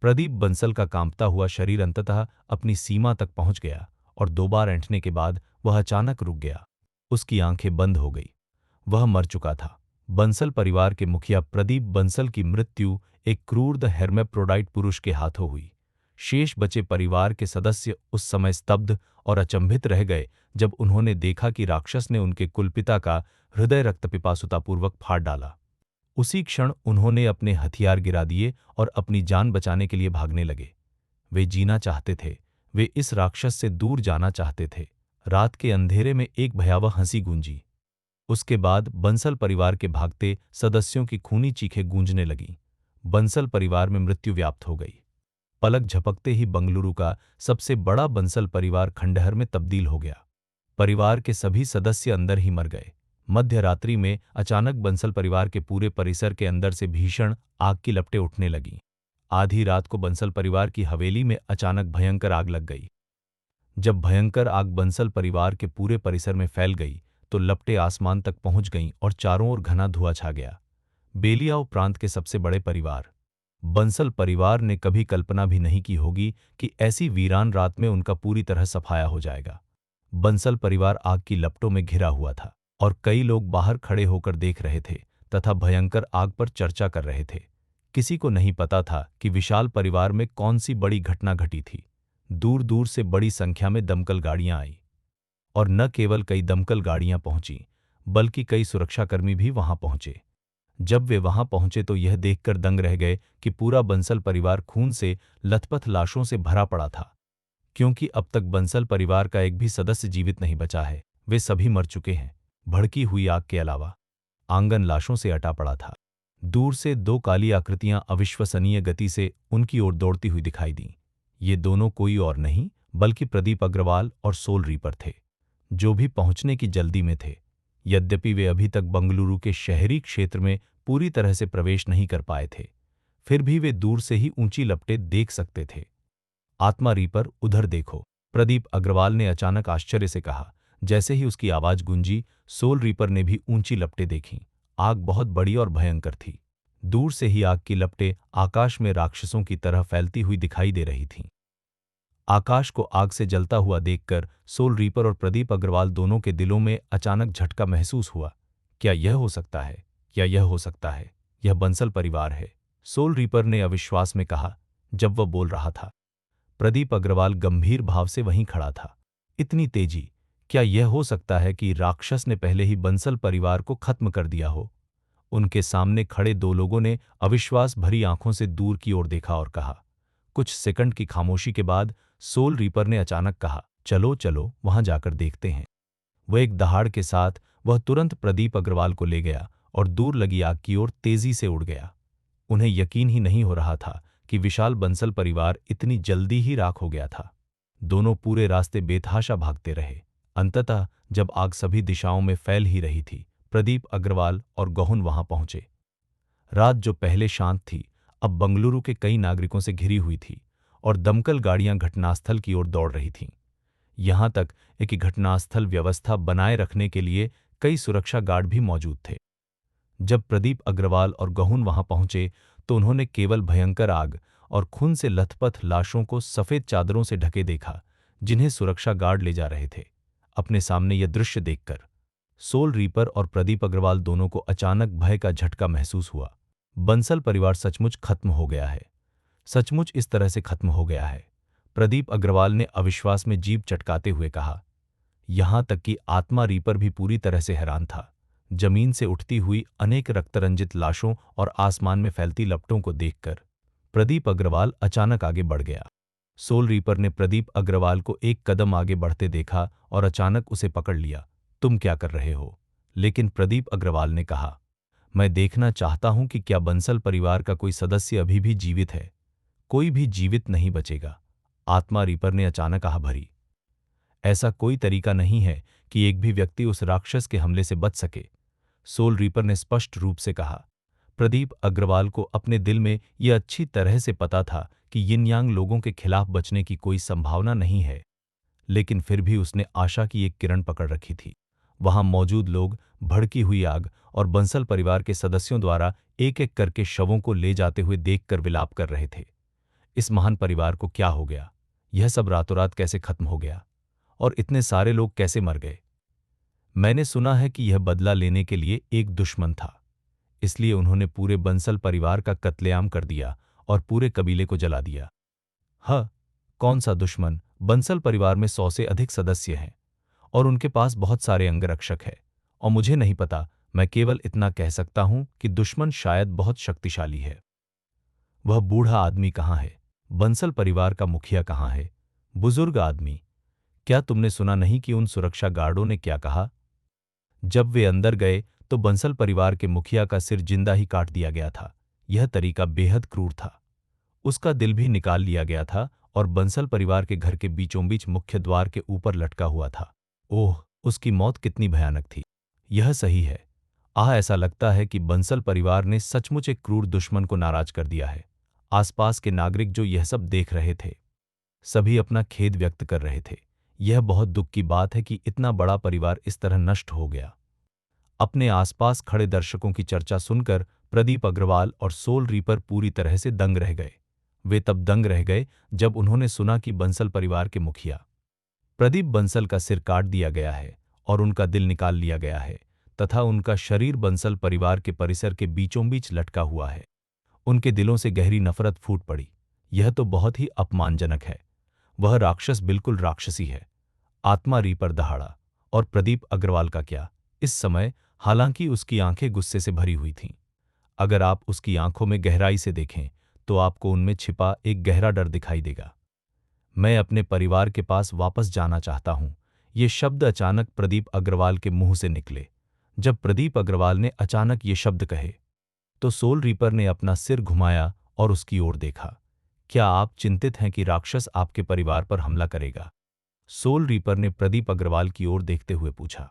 प्रदीप बंसल का कांपता हुआ शरीर अंततः अपनी सीमा तक पहुंच गया और 2 बार ऐंठने के बाद वह अचानक रुक गया। उसकी आंखें बंद हो गई। वह मर चुका था। बंसल परिवार के मुखिया प्रदीप बंसल की मृत्यु एक क्रूर द हेर्मेफ्रोडाइट पुरुष के हाथों हुई। शेष बचे परिवार के सदस्य उस समय स्तब्ध और अचंभित रह गए जब उन्होंने देखा कि राक्षस ने उनके कुलपिता का हृदय रक्तपिपासुतापूर्वक फाड़ डाला। उसी क्षण उन्होंने अपने हथियार गिरा दिए और अपनी जान बचाने के लिए भागने लगे। वे जीना चाहते थे। वे इस राक्षस से दूर जाना चाहते थे। रात के अंधेरे में एक भयावह हंसी गूंजी। उसके बाद बंसल परिवार के भागते सदस्यों की खूनी चीखें गूंजने लगीं। बंसल परिवार में मृत्यु व्याप्त हो गई। पलक झपकते ही बंगलुरु का सबसे बड़ा बंसल परिवार खंडहर में तब्दील हो गया। परिवार के सभी सदस्य अंदर ही मर गए। मध्य रात्रि में अचानक बंसल परिवार के पूरे परिसर के अंदर से भीषण आग की लपटें उठने लगीं। आधी रात को बंसल परिवार की हवेली में अचानक भयंकर आग लग गई। जब भयंकर आग बंसल परिवार के पूरे परिसर में फैल गई तो लपटें आसमान तक पहुंच गईं और चारों ओर घना धुआं छा गया। बेलियाओ प्रांत के सबसे बड़े परिवार बंसल परिवार ने कभी कल्पना भी नहीं की होगी कि ऐसी वीरान रात में उनका पूरी तरह सफाया हो जाएगा। बंसल परिवार आग की लपटों में घिरा हुआ था और कई लोग बाहर खड़े होकर देख रहे थे तथा भयंकर आग पर चर्चा कर रहे थे। किसी को नहीं पता था कि विशाल परिवार में कौन सी बड़ी घटना घटी थी। दूर दूर से बड़ी संख्या में दमकल गाड़ियां आई और न केवल कई दमकल गाड़ियां पहुंची बल्कि कई सुरक्षाकर्मी भी वहां पहुंचे। जब वे वहां पहुंचे तो यह देखकर दंग रह गए कि पूरा बंसल परिवार खून से लथपथ लाशों से भरा पड़ा था। क्योंकि अब तक बंसल परिवार का एक भी सदस्य जीवित नहीं बचा है, वे सभी मर चुके हैं। भड़की हुई आग के अलावा आंगन लाशों से अटा पड़ा था। दूर से 2 काली आकृतियां अविश्वसनीय गति से उनकी ओर दौड़ती हुई दिखाई दीं। ये दोनों कोई और नहीं बल्कि प्रदीप अग्रवाल और सोल रीपर थे, जो भी पहुंचने की जल्दी में थे। यद्यपि वे अभी तक बंगलुरु के शहरी क्षेत्र में पूरी तरह से प्रवेश नहीं कर पाए थे, फिर भी वे दूर से ही ऊंची लपटें देख सकते थे। आत्मा रीपर, उधर देखो, प्रदीप अग्रवाल ने अचानक आश्चर्य से कहा। जैसे ही उसकी आवाज गूंजी, सोल रीपर ने भी ऊंची लपटें देखीं। आग बहुत बड़ी और भयंकर थी। दूर से ही आग की लपटें आकाश में राक्षसों की तरह फैलती हुई दिखाई दे रही थीं। आकाश को आग से जलता हुआ देखकर सोल रीपर और प्रदीप अग्रवाल दोनों के दिलों में अचानक झटका महसूस हुआ। क्या यह हो सकता है? क्या यह हो सकता है? यह बंसल परिवार है, सोल रीपर ने अविश्वास में कहा। जब वह बोल रहा था, प्रदीप अग्रवाल गंभीर भाव से वहीं खड़ा था। इतनी तेजी! क्या यह हो सकता है कि राक्षस ने पहले ही बंसल परिवार को खत्म कर दिया हो? उनके सामने खड़े 2 लोगों ने अविश्वास भरी आंखों से दूर की ओर देखा और कहा। कुछ सेकंड की खामोशी के बाद सोल रीपर ने अचानक कहा, चलो चलो, वहां जाकर देखते हैं। वह एक दहाड़ के साथ वह तुरंत प्रदीप अग्रवाल को ले गया और दूर लगी आग की ओर तेजी से उड़ गया। उन्हें यकीन ही नहीं हो रहा था कि विशाल बंसल परिवार इतनी जल्दी ही राख हो गया था। दोनों पूरे रास्ते बेतहाशा भागते रहे। अंततः जब आग सभी दिशाओं में फैल ही रही थी, प्रदीप अग्रवाल और गहुन वहां पहुंचे। रात जो पहले शांत थी, अब बंगलुरु के कई नागरिकों से घिरी हुई थी और दमकल गाड़ियां घटनास्थल की ओर दौड़ रही थीं। यहां तक कि घटनास्थल व्यवस्था बनाए रखने के लिए कई सुरक्षा गार्ड भी मौजूद थे। जब प्रदीप अग्रवाल और गहुन वहां पहुंचे तो उन्होंने केवल भयंकर आग और खून से लथपथ लाशों को सफेद चादरों से ढके देखा, जिन्हें सुरक्षा गार्ड ले जा रहे थे। अपने सामने यह दृश्य देखकर सोल रीपर और प्रदीप अग्रवाल दोनों को अचानक भय का झटका महसूस हुआ। बंसल परिवार सचमुच खत्म हो गया है। सचमुच इस तरह से खत्म हो गया है, प्रदीप अग्रवाल ने अविश्वास में जीभ चटकाते हुए कहा। यहां तक कि आत्मा रीपर भी पूरी तरह से हैरान था। जमीन से उठती हुई अनेक रक्तरंजित लाशों और आसमान में फैलती लपटों को देखकर प्रदीप अग्रवाल अचानक आगे बढ़ गया। सोल रीपर ने प्रदीप अग्रवाल को एक कदम आगे बढ़ते देखा और अचानक उसे पकड़ लिया। तुम क्या कर रहे हो? लेकिन प्रदीप अग्रवाल ने कहा, मैं देखना चाहता हूं कि क्या बंसल परिवार का कोई सदस्य अभी भी जीवित है। कोई भी जीवित नहीं बचेगा, आत्मा रीपर ने अचानक आह भरी। ऐसा कोई तरीका नहीं है कि एक भी व्यक्ति उस राक्षस के हमले से बच सके, सोल रीपर ने स्पष्ट रूप से कहा। प्रदीप अग्रवाल को अपने दिल में यह अच्छी तरह से पता था कि यिन यांग लोगों के खिलाफ बचने की कोई संभावना नहीं है, लेकिन फिर भी उसने आशा की एक किरण पकड़ रखी थी। वहां मौजूद लोग भड़की हुई आग और बंसल परिवार के सदस्यों द्वारा एक एक करके शवों को ले जाते हुए देखकर विलाप कर रहे थे। इस महान परिवार को क्या हो गया? यह सब रातों रात कैसे खत्म हो गया? और इतने सारे लोग कैसे मर गए? मैंने सुना है कि यह बदला लेने के लिए एक दुश्मन था, इसलिए उन्होंने पूरे बंसल परिवार का कत्लेआम कर दिया और पूरे कबीले को जला दिया। हाँ, कौन सा दुश्मन? बंसल परिवार में 100 से अधिक सदस्य हैं और उनके पास बहुत सारे अंगरक्षक हैं और मुझे नहीं पता, मैं केवल इतना कह सकता हूं कि दुश्मन शायद बहुत शक्तिशाली है। वह बूढ़ा आदमी कहाँ है? बंसल परिवार का मुखिया कहाँ है? बुजुर्ग आदमी, क्या तुमने सुना नहीं कि उन सुरक्षा गार्डों ने क्या कहा? जब वे अंदर गए तो बंसल परिवार के मुखिया का सिर जिंदा ही काट दिया गया था। यह तरीका बेहद क्रूर था। उसका दिल भी निकाल लिया गया था और बंसल परिवार के घर के बीचों बीच मुख्य द्वार के ऊपर लटका हुआ था। ओह, उसकी मौत कितनी भयानक थी! यह सही है। ऐसा लगता है कि बंसल परिवार ने सचमुच एक क्रूर दुश्मन को नाराज कर दिया है। आसपास के नागरिक जो यह सब देख रहे थे, सभी अपना खेद व्यक्त कर रहे थे। यह बहुत दुख की बात है कि इतना बड़ा परिवार इस तरह नष्ट हो गया। अपने आसपास खड़े दर्शकों की चर्चा सुनकर प्रदीप अग्रवाल और सोल रीपर पूरी तरह से दंग रह गए। वे तब दंग रह गए जब उन्होंने सुना कि बंसल परिवार के मुखिया प्रदीप बंसल का सिर काट दिया गया है और उनका दिल निकाल लिया गया है तथा उनका शरीर बंसल परिवार के परिसर के बीचों बीच लटका हुआ है। उनके दिलों से गहरी नफरत फूट पड़ी। यह तो बहुत ही अपमानजनक है। वह राक्षस बिल्कुल राक्षसी है। आत्मा रीपर दहाड़ा। और प्रदीप अग्रवाल का क्या? इस समय हालांकि उसकी आंखें गुस्से से भरी हुई थीं, अगर आप उसकी आंखों में गहराई से देखें तो आपको उनमें छिपा एक गहरा डर दिखाई देगा। मैं अपने परिवार के पास वापस जाना चाहता हूं। ये शब्द अचानक प्रदीप अग्रवाल के मुंह से निकले। जब प्रदीप अग्रवाल ने अचानक ये शब्द कहे तो सोल रीपर ने अपना सिर घुमाया और उसकी ओर देखा। क्या आप चिंतित हैं कि राक्षस आपके परिवार पर हमला करेगा? सोल रीपर ने प्रदीप अग्रवाल की ओर देखते हुए पूछा।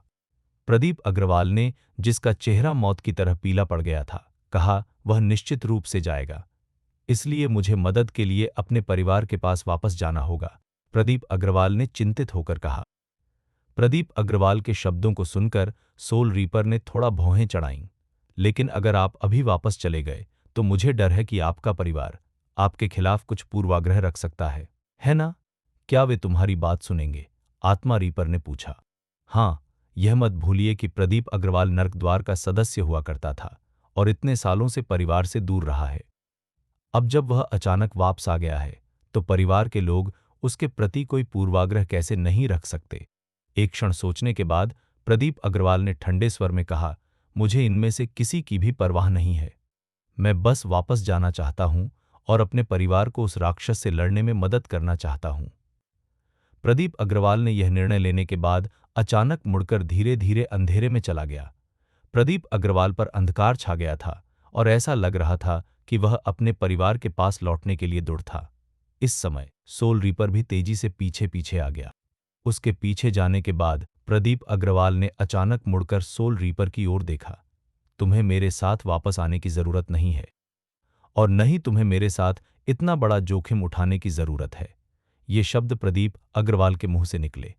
प्रदीप अग्रवाल ने, जिसका चेहरा मौत की तरह पीला पड़ गया था, कहा, वह निश्चित रूप से जाएगा। इसलिए मुझे मदद के लिए अपने परिवार के पास वापस जाना होगा, प्रदीप अग्रवाल ने चिंतित होकर कहा। प्रदीप अग्रवाल के शब्दों को सुनकर सोल रीपर ने थोड़ा भौहें चढ़ाईं। लेकिन अगर आप अभी वापस चले गए तो मुझे डर है कि आपका परिवार आपके खिलाफ कुछ पूर्वाग्रह रख सकता है ना? क्या वे तुम्हारी बात सुनेंगे? आत्मा रीपर ने पूछा। हाँ, यह मत भूलिए कि प्रदीप अग्रवाल नर्कद्वार का सदस्य हुआ करता था और इतने सालों से परिवार से दूर रहा है। अब जब वह अचानक वापस आ गया है तो परिवार के लोग उसके प्रति कोई पूर्वाग्रह कैसे नहीं रख सकते? एक क्षण सोचने के बाद प्रदीप अग्रवाल ने ठंडे स्वर में कहा, मुझे इनमें से किसी की भी परवाह नहीं है। मैं बस वापस जाना चाहता हूं और अपने परिवार को उस राक्षस से लड़ने में मदद करना चाहता हूं। प्रदीप अग्रवाल ने यह निर्णय लेने के बाद अचानक मुड़कर धीरे धीरे अंधेरे में चला गया। प्रदीप अग्रवाल पर अंधकार छा गया था और ऐसा लग रहा था कि वह अपने परिवार के पास लौटने के लिए दृढ़ था। इस समय सोल रीपर भी तेजी से पीछे पीछे आ गया। उसके पीछे जाने के बाद प्रदीप अग्रवाल ने अचानक मुड़कर सोल रीपर की ओर देखा। तुम्हें मेरे साथ वापस आने की जरूरत नहीं है और न ही तुम्हें मेरे साथ इतना बड़ा जोखिम उठाने की जरूरत है। ये शब्द प्रदीप अग्रवाल के मुंह से निकले।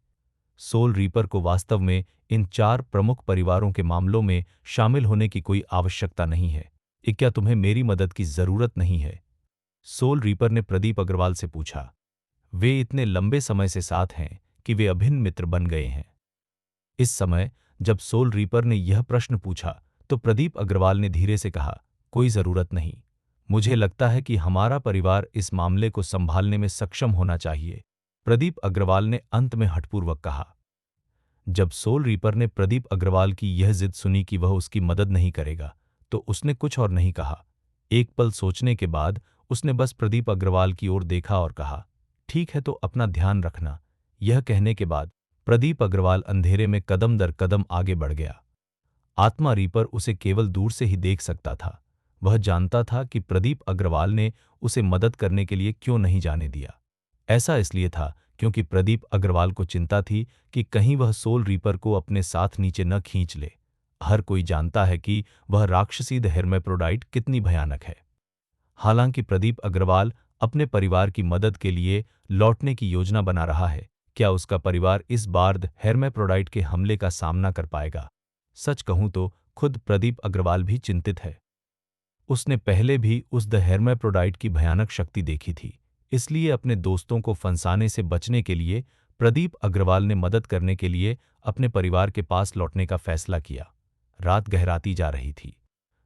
सोल रीपर को वास्तव में इन 4 प्रमुख परिवारों के मामलों में शामिल होने की कोई आवश्यकता नहीं है। क्या तुम्हें मेरी मदद की जरूरत नहीं है? सोल रीपर ने प्रदीप अग्रवाल से पूछा। वे इतने लंबे समय से साथ हैं कि वे अभिन्न मित्र बन गए हैं। इस समय जब सोल रीपर ने यह प्रश्न पूछा तो प्रदीप अग्रवाल ने धीरे से कहा, कोई जरूरत नहीं। मुझे लगता है कि हमारा परिवार इस मामले को संभालने में सक्षम होना चाहिए, प्रदीप अग्रवाल ने अंत में हठपूर्वक कहा। जब सोल रीपर ने प्रदीप अग्रवाल की यह जिद सुनी कि वह उसकी मदद नहीं करेगा तो उसने कुछ और नहीं कहा। एक पल सोचने के बाद उसने बस प्रदीप अग्रवाल की ओर देखा और कहा, ठीक है तो अपना ध्यान रखना। यह कहने के बाद प्रदीप अग्रवाल अंधेरे में कदम दर कदम आगे बढ़ गया। आत्मा रीपर उसे केवल दूर से ही देख सकता था। वह जानता था कि प्रदीप अग्रवाल ने उसे मदद करने के लिए क्यों नहीं जाने दिया। ऐसा इसलिए था क्योंकि प्रदीप अग्रवाल को चिंता थी कि कहीं वह सोल रीपर को अपने साथ नीचे न खींच ले। हर कोई जानता है कि वह राक्षसी द हेर्मेप्रोडाइट कितनी भयानक है। हालांकि प्रदीप अग्रवाल अपने परिवार की मदद के लिए लौटने की योजना बना रहा है, क्या उसका परिवार इस बार द हेर्मेप्रोडाइट के हमले का सामना कर पाएगा? सच कहूं तो खुद प्रदीप अग्रवाल भी चिंतित है। उसने पहले भी उस द हेर्मेप्रोडाइट की भयानक शक्ति देखी थी, इसलिए अपने दोस्तों को फंसाने से बचने के लिए प्रदीप अग्रवाल ने मदद करने के लिए अपने परिवार के पास लौटने का फैसला किया। रात गहराती जा रही थी,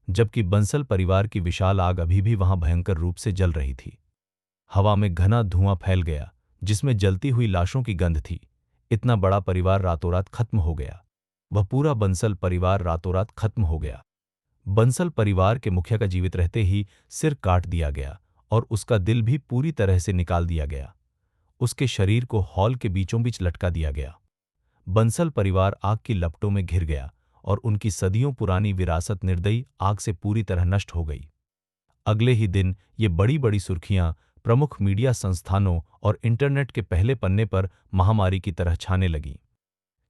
जबकि बंसल परिवार की विशाल आग अभी भी वहां भयंकर रूप से जल रही थी। हवा में घना धुआं फैल गया, जिसमें जलती हुई लाशों की गंध थी। इतना बड़ा परिवार रातों रात खत्म हो गया। वह पूरा बंसल परिवार रातों रात खत्म हो गया। बंसल परिवार के मुखिया का जीवित रहते ही सिर काट दिया गया और उसका दिल भी पूरी तरह से निकाल दिया गया। उसके शरीर को हॉल के बीचों बीच लटका दिया गया। बंसल परिवार आग की लपटों में घिर गया और उनकी सदियों पुरानी विरासत निर्दयी आग से पूरी तरह नष्ट हो गई। अगले ही दिन ये बड़ी बड़ी सुर्खियां प्रमुख मीडिया संस्थानों और इंटरनेट के पहले पन्ने पर महामारी की तरह छाने लगीं।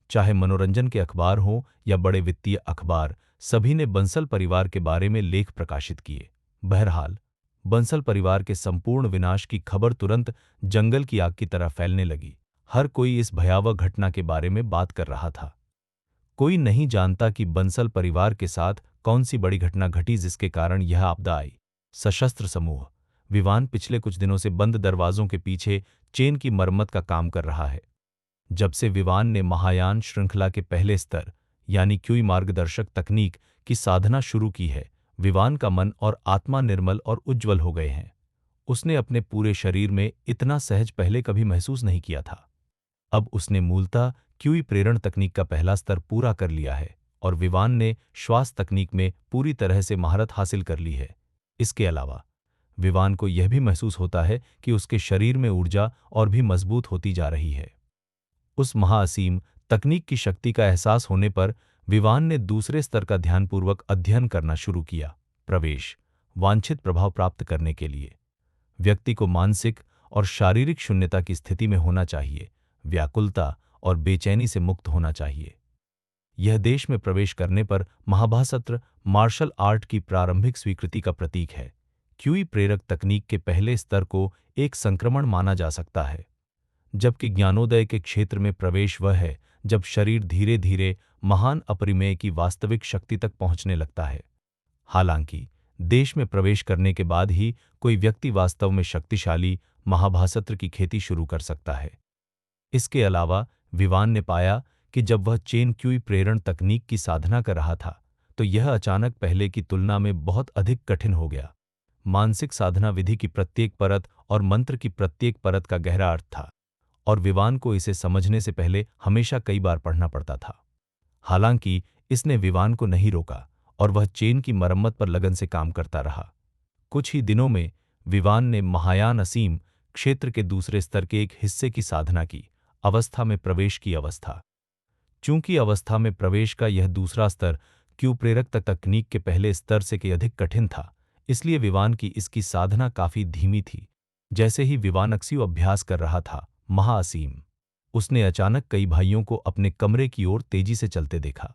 चाहे मनोरंजन के अखबार हों या बड़े वित्तीय अखबार, सभी ने बंसल परिवार के बारे में लेख प्रकाशित किए। बहरहाल, बंसल परिवार के संपूर्ण विनाश की खबर तुरंत जंगल की आग की तरह फैलने लगी। हर कोई इस भयावह घटना के बारे में बात कर रहा था। कोई नहीं जानता कि बंसल परिवार के साथ कौन सी बड़ी घटना घटी जिसके कारण यह आपदा आई। सशस्त्र समूह विवान पिछले कुछ दिनों से बंद दरवाजों के पीछे चेन की मरम्मत का काम कर रहा है। जब से विवान ने महायान श्रृंखला के पहले स्तर यानी क्यूई मार्गदर्शक तकनीक की साधना शुरू की है, विवान का मन और आत्मा निर्मल और उज्ज्वल हो गए हैं। उसने अपने पूरे शरीर में इतना सहज पहले कभी महसूस नहीं किया था। अब उसने मूलतः क्यूई प्रेरण तकनीक का पहला स्तर पूरा कर लिया है और विवान ने श्वास तकनीक में पूरी तरह से महारत हासिल कर ली है। इसके अलावा विवान को यह भी महसूस होता है कि उसके शरीर में ऊर्जा और भी मजबूत होती जा रही है। उस महाअसीम तकनीक की शक्ति का एहसास होने पर विवान ने दूसरे स्तर का ध्यानपूर्वक अध्ययन करना शुरू किया। प्रवेश वांछित प्रभाव प्राप्त करने के लिए व्यक्ति को मानसिक और शारीरिक शून्यता की स्थिति में होना चाहिए, व्याकुलता और बेचैनी से मुक्त होना चाहिए। यह देश में प्रवेश करने पर महाभासत्र मार्शल आर्ट की प्रारंभिक स्वीकृति का प्रतीक है। क्यूई प्रेरक तकनीक के पहले स्तर को एक संक्रमण माना जा सकता है, जबकि ज्ञानोदय के क्षेत्र में प्रवेश वह है जब शरीर धीरे धीरे महान अपरिमेय की वास्तविक शक्ति तक पहुंचने लगता है। हालांकि देश में प्रवेश करने के बाद ही कोई व्यक्ति वास्तव में शक्तिशाली महाभासत्र की खेती शुरू कर सकता है। इसके अलावा विवान ने पाया कि जब वह चेन क्यूई प्रेरण तकनीक की साधना कर रहा था, तो यह अचानक पहले की तुलना में बहुत अधिक कठिन हो गया। मानसिक साधना विधि की प्रत्येक परत और मंत्र की प्रत्येक परत का गहरा अर्थ था, और विवान को इसे समझने से पहले हमेशा कई बार पढ़ना पड़ता था। हालांकि इसने विवान को नहीं रोका और वह चेन की मरम्मत पर लगन से काम करता रहा। कुछ ही दिनों में विवान ने महायान असीम क्षेत्र के दूसरे स्तर के एक हिस्से की साधना की, अवस्था में प्रवेश की अवस्था। चूंकि अवस्था में प्रवेश का यह दूसरा स्तर क्यू प्रेरक तकनीक के पहले स्तर से के अधिक कठिन था, इसलिए विवान की इसकी साधना काफी धीमी थी। जैसे ही विवान अक्सियो अभ्यास कर रहा था, महाअसीम उसने अचानक कई भाइयों को अपने कमरे की ओर तेजी से चलते देखा।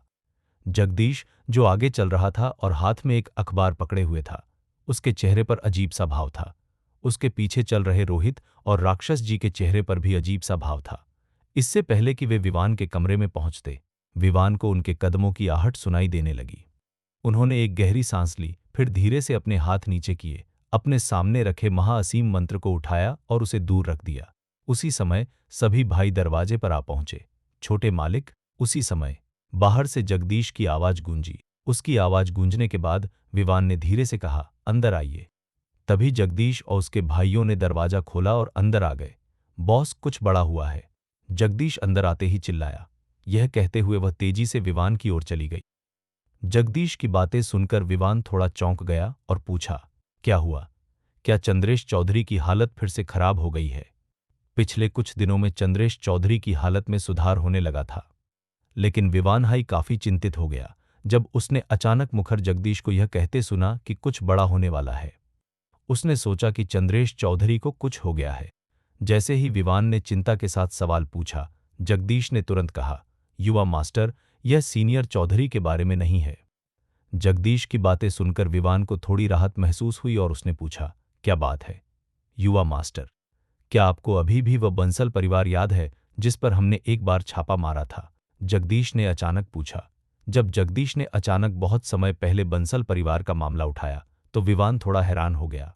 जगदीश, जो आगे चल रहा था और हाथ में एक अखबार पकड़े हुए था, उसके चेहरे पर अजीब सा भाव था। उसके पीछे चल रहे रोहित और राक्षस जी के चेहरे पर भी अजीब सा भाव था। इससे पहले कि वे विवान के कमरे में पहुंचते, विवान को उनके कदमों की आहट सुनाई देने लगी। उन्होंने एक गहरी सांस ली, फिर धीरे से अपने हाथ नीचे किए, अपने सामने रखे महाअसीम मंत्र को उठाया और उसे दूर रख दिया। उसी समय सभी भाई दरवाजे पर आ पहुंचे। छोटे मालिक। उसी समय बाहर से जगदीश की आवाज गूंजी। उसकी आवाज गूंजने के बाद विवान ने धीरे से कहा, अंदर आइए। तभी जगदीश और उसके भाइयों ने दरवाजा खोला और अंदर आ गए। बॉस, कुछ बड़ा हुआ है। जगदीश अंदर आते ही चिल्लाया। यह कहते हुए वह तेजी से विवान की ओर चली गई। जगदीश की बातें सुनकर विवान थोड़ा चौंक गया और पूछा, क्या हुआ? क्या चंद्रेश चौधरी की हालत फिर से खराब हो गई है? पिछले कुछ दिनों में चंद्रेश चौधरी की हालत में सुधार होने लगा था, लेकिन विवान हाई काफी चिंतित हो गया जब उसने अचानक मुखर जगदीश को यह कहते सुना कि कुछ बड़ा होने वाला है। उसने सोचा कि चंद्रेश चौधरी को कुछ हो गया है। जैसे ही विवान ने चिंता के साथ सवाल पूछा, जगदीश ने तुरंत कहा, युवा मास्टर, यह सीनियर चौधरी के बारे में नहीं है। जगदीश की बातें सुनकर विवान को थोड़ी राहत महसूस हुई और उसने पूछा, क्या बात है युवा मास्टर? क्या आपको अभी भी वह बंसल परिवार याद है जिस पर हमने एक बार छापा मारा था? जगदीश ने अचानक पूछा। जब जगदीश ने अचानक बहुत समय पहले बंसल परिवार का मामला उठाया, तो विवान थोड़ा हैरान हो गया।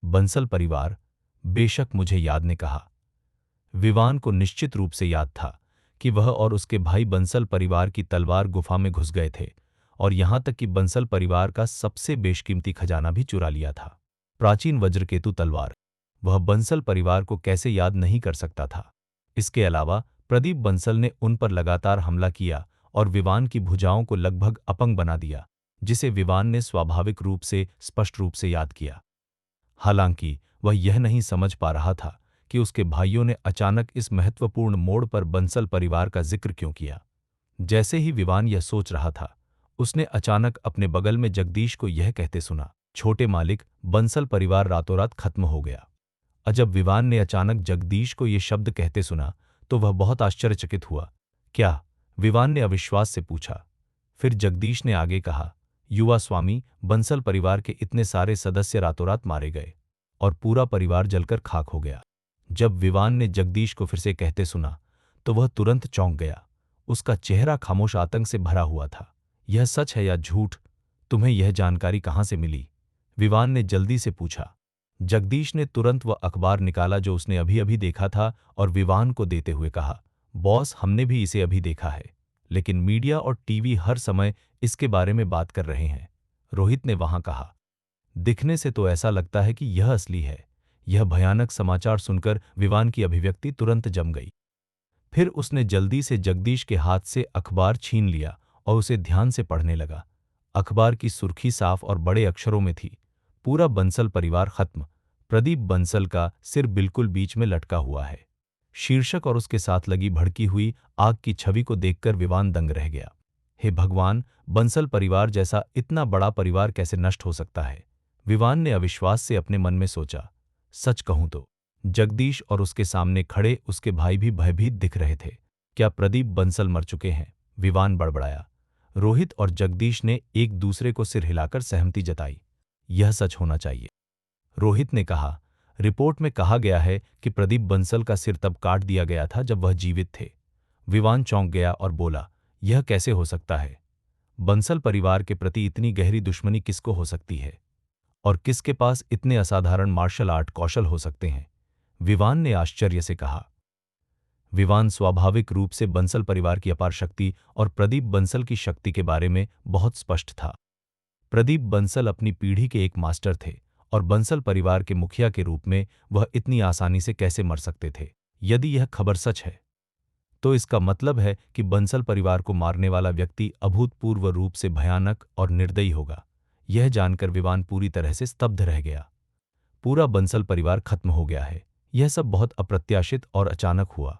बंसल परिवार? बेशक मुझे याद ने कहा। विवान को निश्चित रूप से याद था कि वह और उसके भाई बंसल परिवार की तलवार गुफा में घुस गए थे और यहां तक कि बंसल परिवार का सबसे बेशकीमती खजाना भी चुरा लिया था, प्राचीन वज्रकेतु तलवार। वह बंसल परिवार को कैसे याद नहीं कर सकता था। इसके अलावा प्रदीप बंसल ने उन पर लगातार हमला किया और विवान की भुजाओं को लगभग अपंग बना दिया, जिसे विवान ने स्वाभाविक रूप से स्पष्ट रूप से याद किया। हालांकि वह यह नहीं समझ पा रहा था कि उसके भाइयों ने अचानक इस महत्वपूर्ण मोड़ पर बंसल परिवार का जिक्र क्यों किया। जैसे ही विवान यह सोच रहा था, उसने अचानक अपने बगल में जगदीश को यह कहते सुना, छोटे मालिक, बंसल परिवार रातों रात खत्म हो गया। जब विवान ने अचानक जगदीश को ये शब्द कहते सुना तो वह बहुत आश्चर्यचकित हुआ। क्या? विवान ने अविश्वास से पूछा। फिर जगदीश ने आगे कहा, युवा स्वामी, बंसल परिवार के इतने सारे सदस्य रातों रात मारे गए और पूरा परिवार जलकर खाक हो गया। जब विवान ने जगदीश को फिर से कहते सुना तो वह तुरंत चौंक गया। उसका चेहरा खामोश आतंक से भरा हुआ था। यह सच है या झूठ? तुम्हें यह जानकारी कहाँ से मिली? विवान ने जल्दी से पूछा। जगदीश ने तुरंत वह अखबार निकाला जो उसने अभी अभी देखा था और विवान को देते हुए कहा, बॉस, हमने भी इसे अभी देखा है, लेकिन मीडिया और टीवी हर समय इसके बारे में बात कर रहे हैं। रोहित ने वहां कहा। दिखने से तो ऐसा लगता है कि यह असली है। यह भयानक समाचार सुनकर विवान की अभिव्यक्ति तुरंत जम गई। फिर उसने जल्दी से जगदीश के हाथ से अखबार छीन लिया और उसे ध्यान से पढ़ने लगा। अखबार की सुर्खी साफ और बड़े अक्षरों में थी, पूरा बंसल परिवार खत्म, प्रदीप बंसल का सिर बिल्कुल बीच में लटका हुआ है। शीर्षक और उसके साथ लगी भड़की हुई आग की छवि को देखकर विवान दंग रह गया। हे भगवान, बंसल परिवार जैसा इतना बड़ा परिवार कैसे नष्ट हो सकता है? विवान ने अविश्वास से अपने मन में सोचा। सच कहूं तो जगदीश और उसके सामने खड़े उसके भाई भी भयभीत दिख रहे थे। क्या प्रदीप बंसल मर चुके हैं? विवान बड़बड़ाया। रोहित और जगदीश ने एक दूसरे को सिर हिलाकर सहमति जताई। यह सच होना चाहिए, रोहित ने कहा। रिपोर्ट में कहा गया है कि प्रदीप बंसल का सिर तब काट दिया गया था जब वह जीवित थे। विवान चौंक गया और बोला, यह कैसे हो सकता है? बंसल परिवार के प्रति इतनी गहरी दुश्मनी किसको हो सकती है और किसके पास इतने असाधारण मार्शल आर्ट कौशल हो सकते हैं? विवान ने आश्चर्य से कहा। विवान स्वाभाविक रूप से बंसल परिवार की अपार शक्ति और प्रदीप बंसल की शक्ति के बारे में बहुत स्पष्ट था। प्रदीप बंसल अपनी पीढ़ी के एक मास्टर थे और बंसल परिवार के मुखिया के रूप में वह इतनी आसानी से कैसे मर सकते थे? यदि यह खबर सच है तो इसका मतलब है कि बंसल परिवार को मारने वाला व्यक्ति अभूतपूर्व रूप से भयानक और निर्दयी होगा। यह जानकर विवान पूरी तरह से स्तब्ध रह गया। पूरा बंसल परिवार खत्म हो गया है। यह सब बहुत अप्रत्याशित और अचानक हुआ।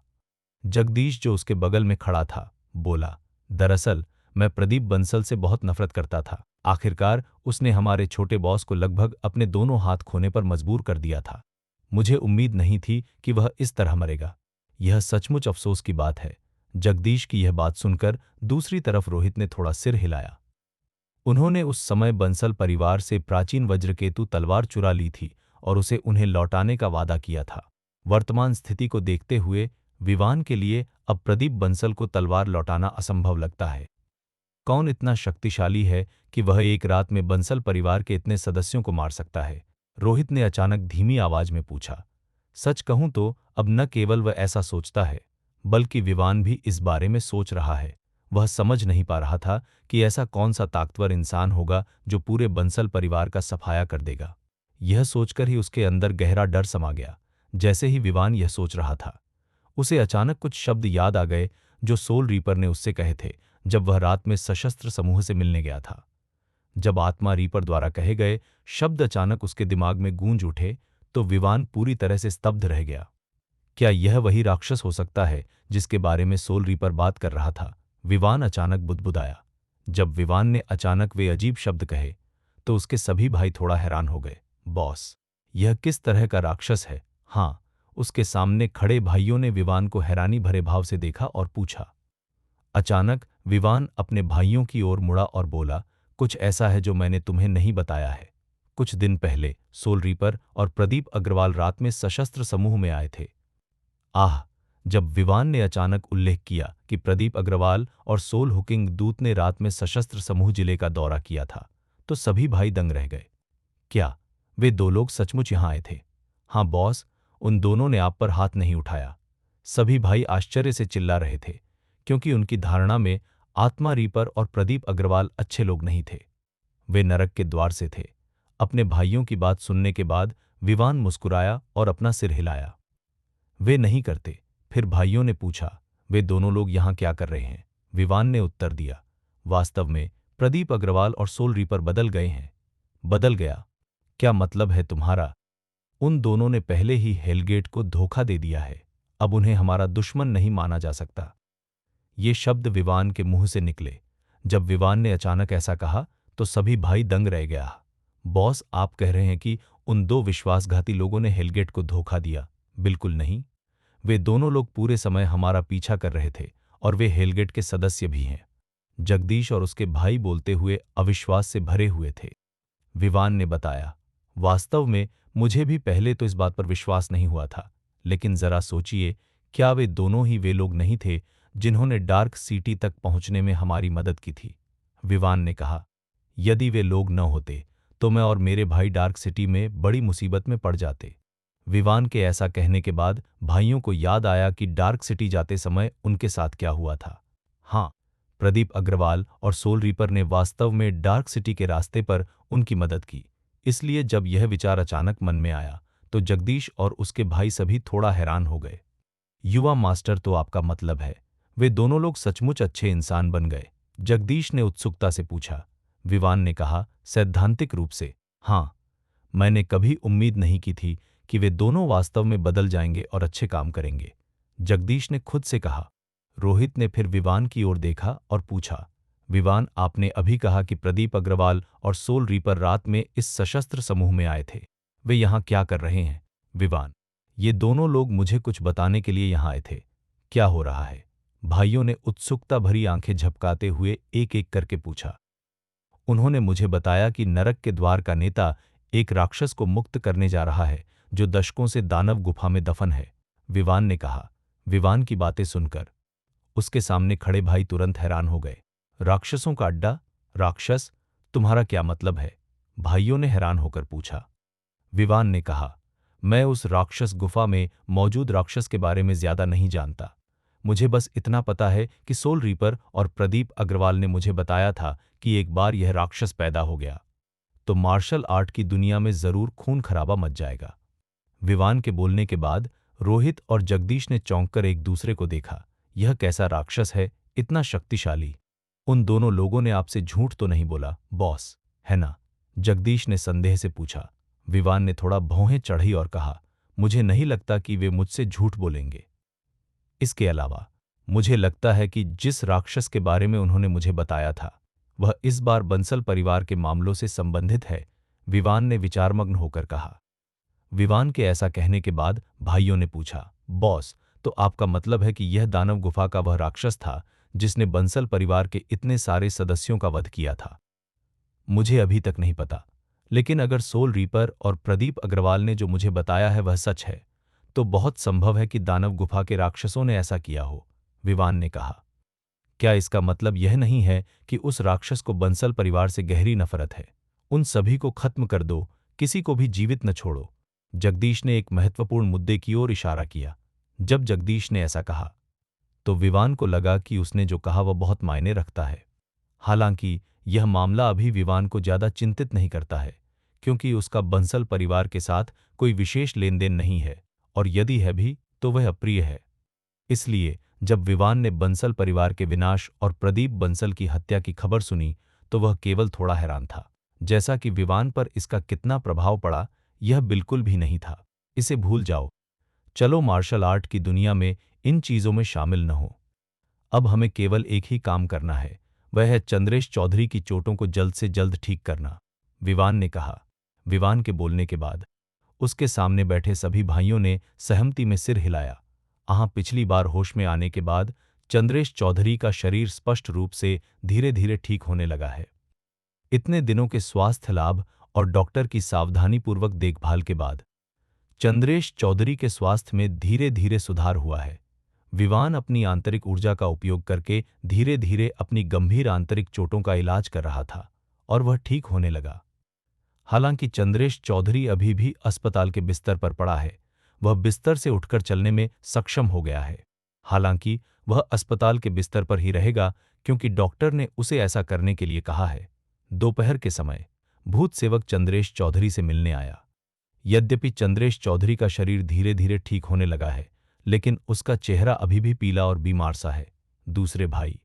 जगदीश, जो उसके बगल में खड़ा था, बोला, दरअसल मैं प्रदीप बंसल से बहुत नफरत करता था। आखिरकार उसने हमारे छोटे बॉस को लगभग अपने दोनों हाथ खोने पर मजबूर कर दिया था। मुझे उम्मीद नहीं थी कि वह इस तरह मरेगा। यह सचमुच अफसोस की बात है। जगदीश की यह बात सुनकर दूसरी तरफ रोहित ने थोड़ा सिर हिलाया। उन्होंने उस समय बंसल परिवार से प्राचीन वज्रकेतु तलवार चुरा ली थी और उसे उन्हें लौटाने का वादा किया था। वर्तमान स्थिति को देखते हुए विवान के लिए अब प्रदीप बंसल को तलवार लौटाना असंभव लगता है। कौन इतना शक्तिशाली है कि वह एक रात में बंसल परिवार के इतने सदस्यों को मार सकता है? रोहित ने अचानक धीमी आवाज में पूछा। सच कहूं तो अब न केवल वह ऐसा सोचता है, बल्कि विवान भी इस बारे में सोच रहा है। वह समझ नहीं पा रहा था कि ऐसा कौन सा ताकतवर इंसान होगा जो पूरे बंसल परिवार का सफाया कर देगा। यह सोचकर ही उसके अंदर गहरा डर समा गया। जैसे ही विवान यह सोच रहा था, उसे अचानक कुछ शब्द याद आ गए जो सोल रीपर ने उससे कहे थे जब वह रात में सशस्त्र समूह से मिलने गया था। जब आत्मा रीपर द्वारा कहे गए शब्द अचानक उसके दिमाग में गूंज उठे तो विवान पूरी तरह से स्तब्ध रह गया। क्या यह वही राक्षस हो सकता है जिसके बारे में सोल रीपर बात कर रहा था? विवान अचानक बुदबुदाया। जब विवान ने अचानक वे अजीब शब्द कहे तो उसके सभी भाई थोड़ा हैरान हो गए। बॉस, यह किस तरह का राक्षस है? हाँ, उसके सामने खड़े भाइयों ने विवान को हैरानी भरे भाव से देखा और पूछा। अचानक विवान अपने भाइयों की ओर मुड़ा और बोला, कुछ ऐसा है जो मैंने तुम्हें नहीं बताया है। कुछ दिन पहले सोल रीपर और प्रदीप अग्रवाल रात में सशस्त्र समूह में आए थे। आह! जब विवान ने अचानक उल्लेख किया कि प्रदीप अग्रवाल और सोल हुकिंग दूत ने रात में सशस्त्र समूह जिले का दौरा किया था, तो सभी भाई दंग रह गए। क्या वे दो लोग सचमुच यहां आए थे? हाँ बॉस, उन दोनों ने आप पर हाथ नहीं उठाया। सभी भाई आश्चर्य से चिल्ला रहे थे, क्योंकि उनकी धारणा में आत्मा रीपर और प्रदीप अग्रवाल अच्छे लोग नहीं थे। वे नरक के द्वार से थे। अपने भाइयों की बात सुनने के बाद विवान मुस्कुराया और अपना सिर हिलाया। वे नहीं करते। फिर भाइयों ने पूछा, वे दोनों लोग यहाँ क्या कर रहे हैं? विवान ने उत्तर दिया, वास्तव में प्रदीप अग्रवाल और सोल रीपर बदल गए हैं। बदल गया? क्या मतलब है तुम्हारा? उन दोनों ने पहले ही हेलगेट को धोखा दे दिया है। अब उन्हें हमारा दुश्मन नहीं माना जा सकता। ये शब्द विवान के मुंह से निकले। जब विवान ने अचानक ऐसा कहा तो सभी भाई दंग रह गया। बॉस, आप कह रहे हैं कि उन दो विश्वासघाती लोगों ने हेलगेट को धोखा दिया? बिल्कुल नहीं। वे दोनों लोग पूरे समय हमारा पीछा कर रहे थे और वे हेलगेट के सदस्य भी हैं। जगदीश और उसके भाई बोलते हुए अविश्वास से भरे हुए थे। विवान ने बताया, वास्तव में मुझे भी पहले तो इस बात पर विश्वास नहीं हुआ था, लेकिन जरा सोचिए, क्या वे दोनों ही वे लोग नहीं थे जिन्होंने डार्क सिटी तक पहुंचने में हमारी मदद की थी? विवान ने कहा, यदि वे लोग न होते तो मैं और मेरे भाई डार्क सिटी में बड़ी मुसीबत में पड़ जाते। विवान के ऐसा कहने के बाद भाइयों को याद आया कि डार्क सिटी जाते समय उनके साथ क्या हुआ था। हाँ, प्रदीप अग्रवाल और सोल रीपर ने वास्तव में डार्क सिटी के रास्ते पर उनकी मदद की। इसलिए जब यह विचार अचानक मन में आया तो जगदीश और उसके भाई सभी थोड़ा हैरान हो गए। युवा मास्टर, तो आपका मतलब है वे दोनों लोग सचमुच अच्छे इंसान बन गए? जगदीश ने उत्सुकता से पूछा। विवान ने कहा, सैद्धांतिक रूप से हाँ। मैंने कभी उम्मीद नहीं की थी कि वे दोनों वास्तव में बदल जाएंगे और अच्छे काम करेंगे, जगदीश ने खुद से कहा। रोहित ने फिर विवान की ओर देखा और पूछा, विवान, आपने अभी कहा कि प्रदीप अग्रवाल और सोल रीपर रात में इस सशस्त्र समूह में आए थे। वे यहाँ क्या कर रहे हैं? विवान, ये दोनों लोग मुझे कुछ बताने के लिए यहाँ आए थे। क्या हो रहा है? भाइयों ने उत्सुकता भरी आंखें झपकाते हुए एक एक करके पूछा। उन्होंने मुझे बताया कि नरक के द्वार का नेता एक राक्षस को मुक्त करने जा रहा है जो दशकों से दानव गुफा में दफन है, विवान ने कहा। विवान की बातें सुनकर उसके सामने खड़े भाई तुरंत हैरान हो गए। राक्षसों का अड्डा? राक्षस? तुम्हारा क्या मतलब है? भाइयों ने हैरान होकर पूछा। विवान ने कहा, मैं उस राक्षस गुफा में मौजूद राक्षस के बारे में ज्यादा नहीं जानता। मुझे बस इतना पता है कि सोल रीपर और प्रदीप अग्रवाल ने मुझे बताया था कि एक बार यह राक्षस पैदा हो गया तो मार्शल आर्ट की दुनिया में जरूर खून खराबा मच जाएगा। विवान के बोलने के बाद रोहित और जगदीश ने चौंक कर एक दूसरे को देखा। यह कैसा राक्षस है, इतना शक्तिशाली? उन दोनों लोगों ने आपसे झूठ तो नहीं बोला, बॉस, है ना? जगदीश ने संदेह से पूछा। विवान ने थोड़ा भौहें चढ़ी और कहा, मुझे नहीं लगता कि वे मुझसे झूठ बोलेंगे। इसके अलावा मुझे लगता है कि जिस राक्षस के बारे में उन्होंने मुझे बताया था वह इस बार बंसल परिवार के मामलों से संबंधित है, विवान ने विचारमग्न होकर कहा। विवान के ऐसा कहने के बाद भाइयों ने पूछा, बॉस, तो आपका मतलब है कि यह दानव गुफा का वह राक्षस था जिसने बंसल परिवार के इतने सारे सदस्यों का वध किया था? मुझे अभी तक नहीं पता, लेकिन अगर सोल रीपर और प्रदीप अग्रवाल ने जो मुझे बताया है वह सच है तो बहुत संभव है कि दानव गुफा के राक्षसों ने ऐसा किया हो, विवान ने कहा। क्या इसका मतलब यह नहीं है कि उस राक्षस को बंसल परिवार से गहरी नफरत है? उन सभी को खत्म कर दो, किसी को भी जीवित न छोड़ो। जगदीश ने एक महत्वपूर्ण मुद्दे की ओर इशारा किया। जब जगदीश ने ऐसा कहा तो विवान को लगा कि उसने जो कहा वह बहुत मायने रखता है। हालांकि यह मामला अभी विवान को ज्यादा चिंतित नहीं करता है, क्योंकि उसका बंसल परिवार के साथ कोई विशेष लेन देन नहीं है, और यदि है भी तो वह अप्रिय है। इसलिए जब विवान ने बंसल परिवार के विनाश और प्रदीप बंसल की हत्या की खबर सुनी तो वह केवल थोड़ा हैरान था। जैसा कि विवान पर इसका कितना प्रभाव पड़ा यह बिल्कुल भी नहीं था। इसे भूल जाओ, चलो मार्शल आर्ट की दुनिया में इन चीजों में शामिल न हो। अब हमें केवल एक ही काम करना है, वह है चंद्रेश चौधरी की चोटों को जल्द से जल्द ठीक करना, विवान ने कहा। विवान के बोलने के बाद उसके सामने बैठे सभी भाइयों ने सहमति में सिर हिलाया। पिछली बार होश में आने के बाद चंद्रेश चौधरी का शरीर स्पष्ट रूप से धीरे धीरे ठीक होने लगा है। इतने दिनों के स्वास्थ्य लाभ और डॉक्टर की सावधानीपूर्वक देखभाल के बाद चंद्रेश चौधरी के स्वास्थ्य में धीरे धीरे सुधार हुआ है। विवान अपनी आंतरिक ऊर्जा का उपयोग करके धीरे धीरे अपनी गंभीर आंतरिक चोटों का इलाज कर रहा था और वह ठीक होने लगा। हालांकि चंद्रेश चौधरी अभी भी अस्पताल के बिस्तर पर पड़ा है। वह बिस्तर से उठकर चलने में सक्षम हो गया है। हालांकि वह अस्पताल के बिस्तर पर ही रहेगा क्योंकि डॉक्टर ने उसे ऐसा करने के लिए कहा है। दोपहर के समय भूत सेवक चंद्रेश चौधरी से मिलने आया। यद्यपि चंद्रेश चौधरी का शरीर धीरे धीरे ठीक होने लगा है, लेकिन उसका चेहरा अभी भी पीला और बीमार सा है। दूसरे भाई,